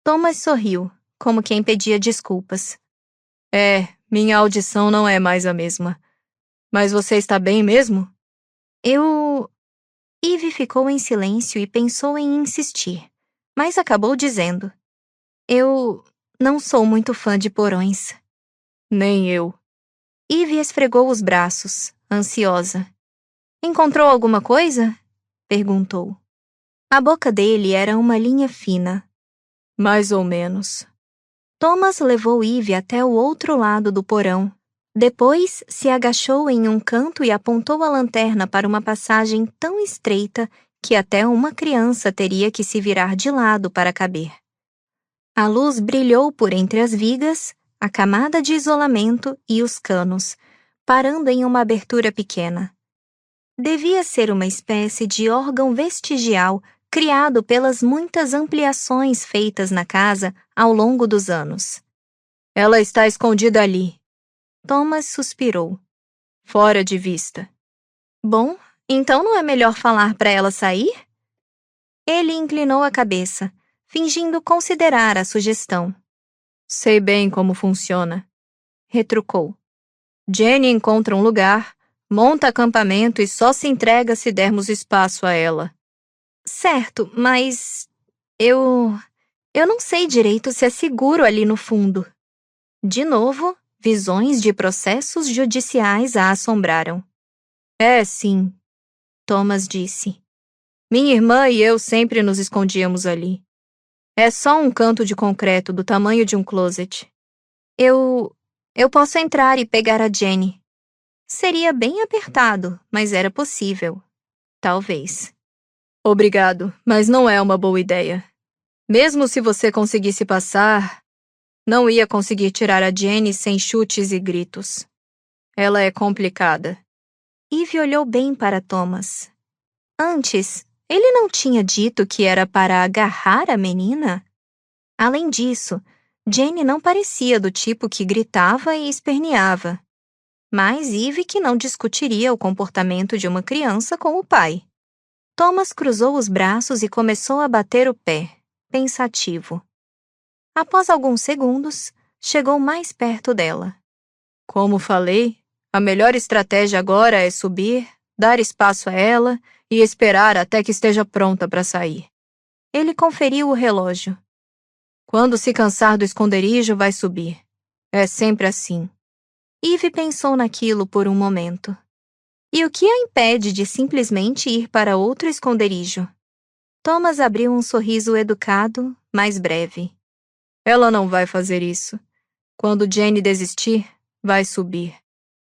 Thomas sorriu, como quem pedia desculpas. Minha audição não é mais a mesma. Mas você está bem mesmo? Eve ficou em silêncio e pensou em insistir, mas acabou dizendo. Eu não sou muito fã de porões. Nem eu. Eve esfregou os braços, ansiosa. Encontrou alguma coisa? Perguntou. A boca dele era uma linha fina. Mais ou menos. Thomas levou Eve até o outro lado do porão. Depois, se agachou em um canto e apontou a lanterna para uma passagem tão estreita que até uma criança teria que se virar de lado para caber. A luz brilhou por entre as vigas, a camada de isolamento e os canos, parando em uma abertura pequena. Devia ser uma espécie de órgão vestigial criado pelas muitas ampliações feitas na casa ao longo dos anos. Ela está escondida ali. Thomas suspirou. Fora de vista. Bom, então não é melhor falar para ela sair? Ele inclinou a cabeça, fingindo considerar a sugestão. Sei bem como funciona. Retrucou. Jenny encontra um lugar, monta acampamento e só se entrega se dermos espaço a ela. Certo, mas eu não sei direito se é seguro ali no fundo. De novo, visões de processos judiciais a assombraram. É, sim, Thomas disse. Minha irmã e eu sempre nos escondíamos ali. É só um canto de concreto do tamanho de um closet. Eu posso entrar e pegar a Jenny. Seria bem apertado, mas era possível. Talvez. Obrigado, mas não é uma boa ideia. Mesmo se você conseguisse passar, não ia conseguir tirar a Jenny sem chutes e gritos. Ela é complicada. Eve olhou bem para Thomas. Antes, ele não tinha dito que era para agarrar a menina? Além disso, Jenny não parecia do tipo que gritava e esperneava, mas Eve que não discutiria o comportamento de uma criança com o pai. Thomas cruzou os braços e começou a bater o pé, pensativo. Após alguns segundos, chegou mais perto dela.
Como falei, a melhor estratégia agora é subir, dar espaço a ela e esperar até que esteja pronta para sair.
Ele conferiu o relógio.
Quando se cansar do esconderijo, vai subir. É sempre assim.
Eve pensou naquilo por um momento. E o que a impede de simplesmente ir para outro esconderijo? Thomas abriu um sorriso educado, mas breve.
Ela não vai fazer isso. Quando Jenny desistir, vai subir.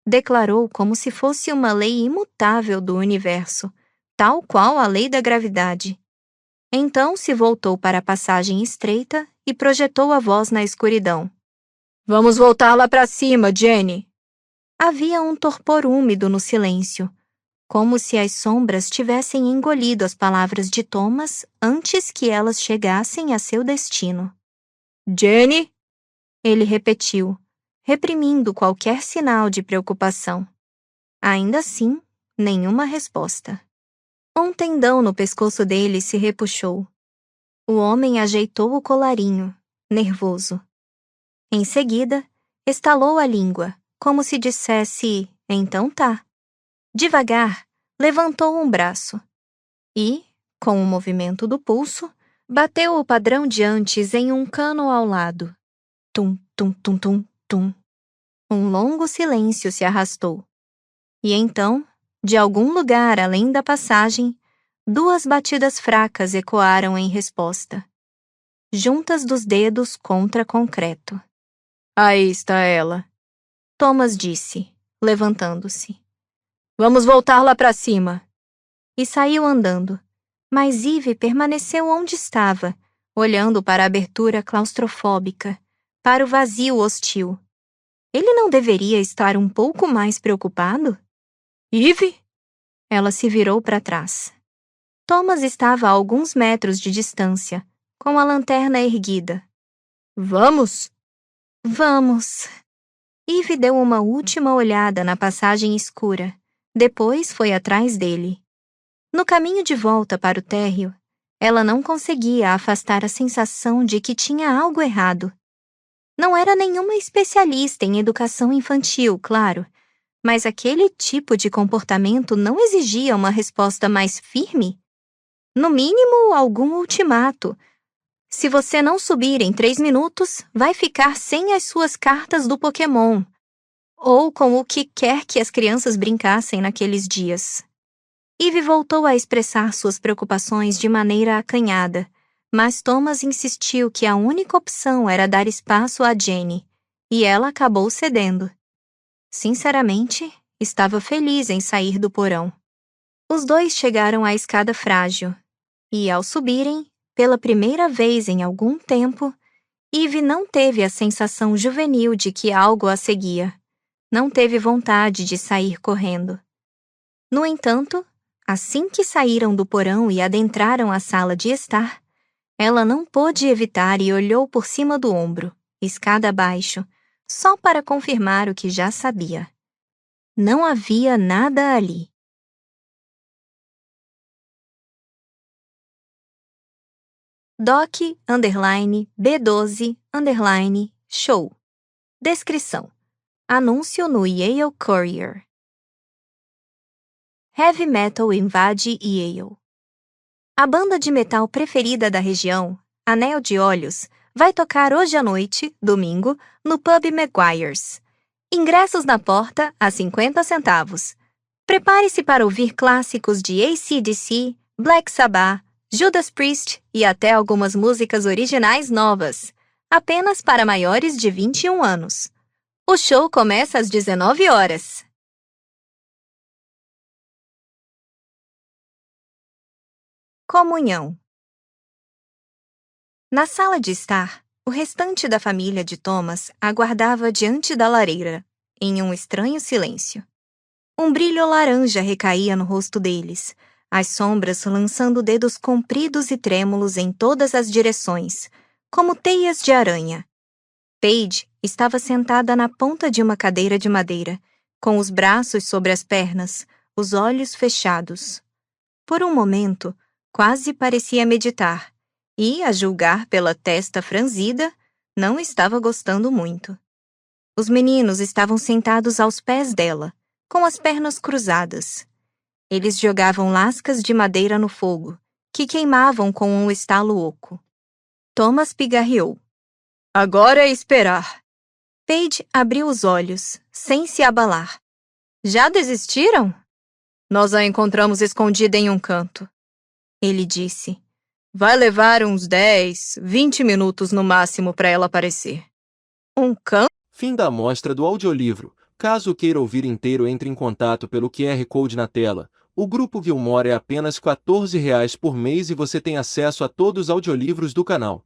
Declarou como se fosse uma lei imutável do universo, tal qual a lei da gravidade. Então se voltou para a passagem estreita e projetou a voz na escuridão.
Vamos voltar lá para cima, Jenny.
Havia um torpor úmido no silêncio, como se as sombras tivessem engolido as palavras de Thomas antes que elas chegassem a seu destino.
Jenny?
Ele repetiu, reprimindo qualquer sinal de preocupação. Ainda assim, nenhuma resposta. Um tendão no pescoço dele se repuxou. O homem ajeitou o colarinho, nervoso. Em seguida, estalou a língua, como se dissesse, então tá. Devagar, levantou um braço e, com o movimento do pulso, bateu o padrão de antes em um cano ao lado. Tum, tum, tum, tum, tum. Um longo silêncio se arrastou. E então, de algum lugar além da passagem, 2 batidas fracas ecoaram em resposta. Juntas dos dedos contra concreto.
Aí está ela,
Thomas disse, levantando-se.
Vamos voltar lá para cima.
E saiu andando. Mas Eve permaneceu onde estava, olhando para a abertura claustrofóbica, para o vazio hostil. Ele não deveria estar um pouco mais preocupado?
Eve?
Ela se virou para trás. Thomas estava a alguns metros de distância, com a lanterna erguida.
Vamos?
Vamos. Eve deu uma última olhada na passagem escura, depois foi atrás dele. No caminho de volta para o térreo, ela não conseguia afastar a sensação de que tinha algo errado. Não era nenhuma especialista em educação infantil, claro, mas aquele tipo de comportamento não exigia uma resposta mais firme? No mínimo, algum ultimato. Se você não subir em 3 minutos, vai ficar sem as suas cartas do Pokémon. Ou com o que quer que as crianças brincassem naqueles dias. Eve voltou a expressar suas preocupações de maneira acanhada, mas Thomas insistiu que a única opção era dar espaço a Jenny, e ela acabou cedendo. Sinceramente, estava feliz em sair do porão. Os dois chegaram à escada frágil, e ao subirem, pela primeira vez em algum tempo, Eve não teve a sensação juvenil de que algo a seguia. Não teve vontade de sair correndo. No entanto, assim que saíram do porão e adentraram a sala de estar, ela não pôde evitar e olhou por cima do ombro, escada abaixo, só para confirmar o que já sabia. Não havia nada ali. Doc_B12_show. Descrição. Anúncio no Yale Courier. Heavy metal invade Yale. A banda de metal preferida da região, Anel de Olhos, vai tocar hoje à noite, domingo, no pub Maguire's. Ingressos na porta a 50 centavos. Prepare-se para ouvir clássicos de AC/DC, Black Sabbath, Judas Priest e até algumas músicas originais novas, apenas para maiores de 21 anos. O show começa às 19 horas. Comunhão. Na sala de estar, o restante da família de Thomas aguardava diante da lareira, em um estranho silêncio. Um brilho laranja recaía no rosto deles, as sombras lançando dedos compridos e trêmulos em todas as direções, como teias de aranha. Paige estava sentada na ponta de uma cadeira de madeira, com os braços sobre as pernas, os olhos fechados. Por um momento, quase parecia meditar, e, a julgar pela testa franzida, não estava gostando muito. Os meninos estavam sentados aos pés dela, com as pernas cruzadas. Eles jogavam lascas de madeira no fogo, que queimavam com um estalo oco. Thomas pigarreou. Agora é esperar. Paige abriu os olhos, sem se abalar. Já desistiram? Nós a encontramos escondida em um canto. Ele disse. Vai levar uns 10, 20 minutos no máximo para ela aparecer. Um canto?
Fim da amostra do audiolivro. Caso queira ouvir inteiro, entre em contato pelo QR Code na tela. O Grupo Gilmore é apenas R$ 14 por mês e você tem acesso a todos os audiolivros do canal.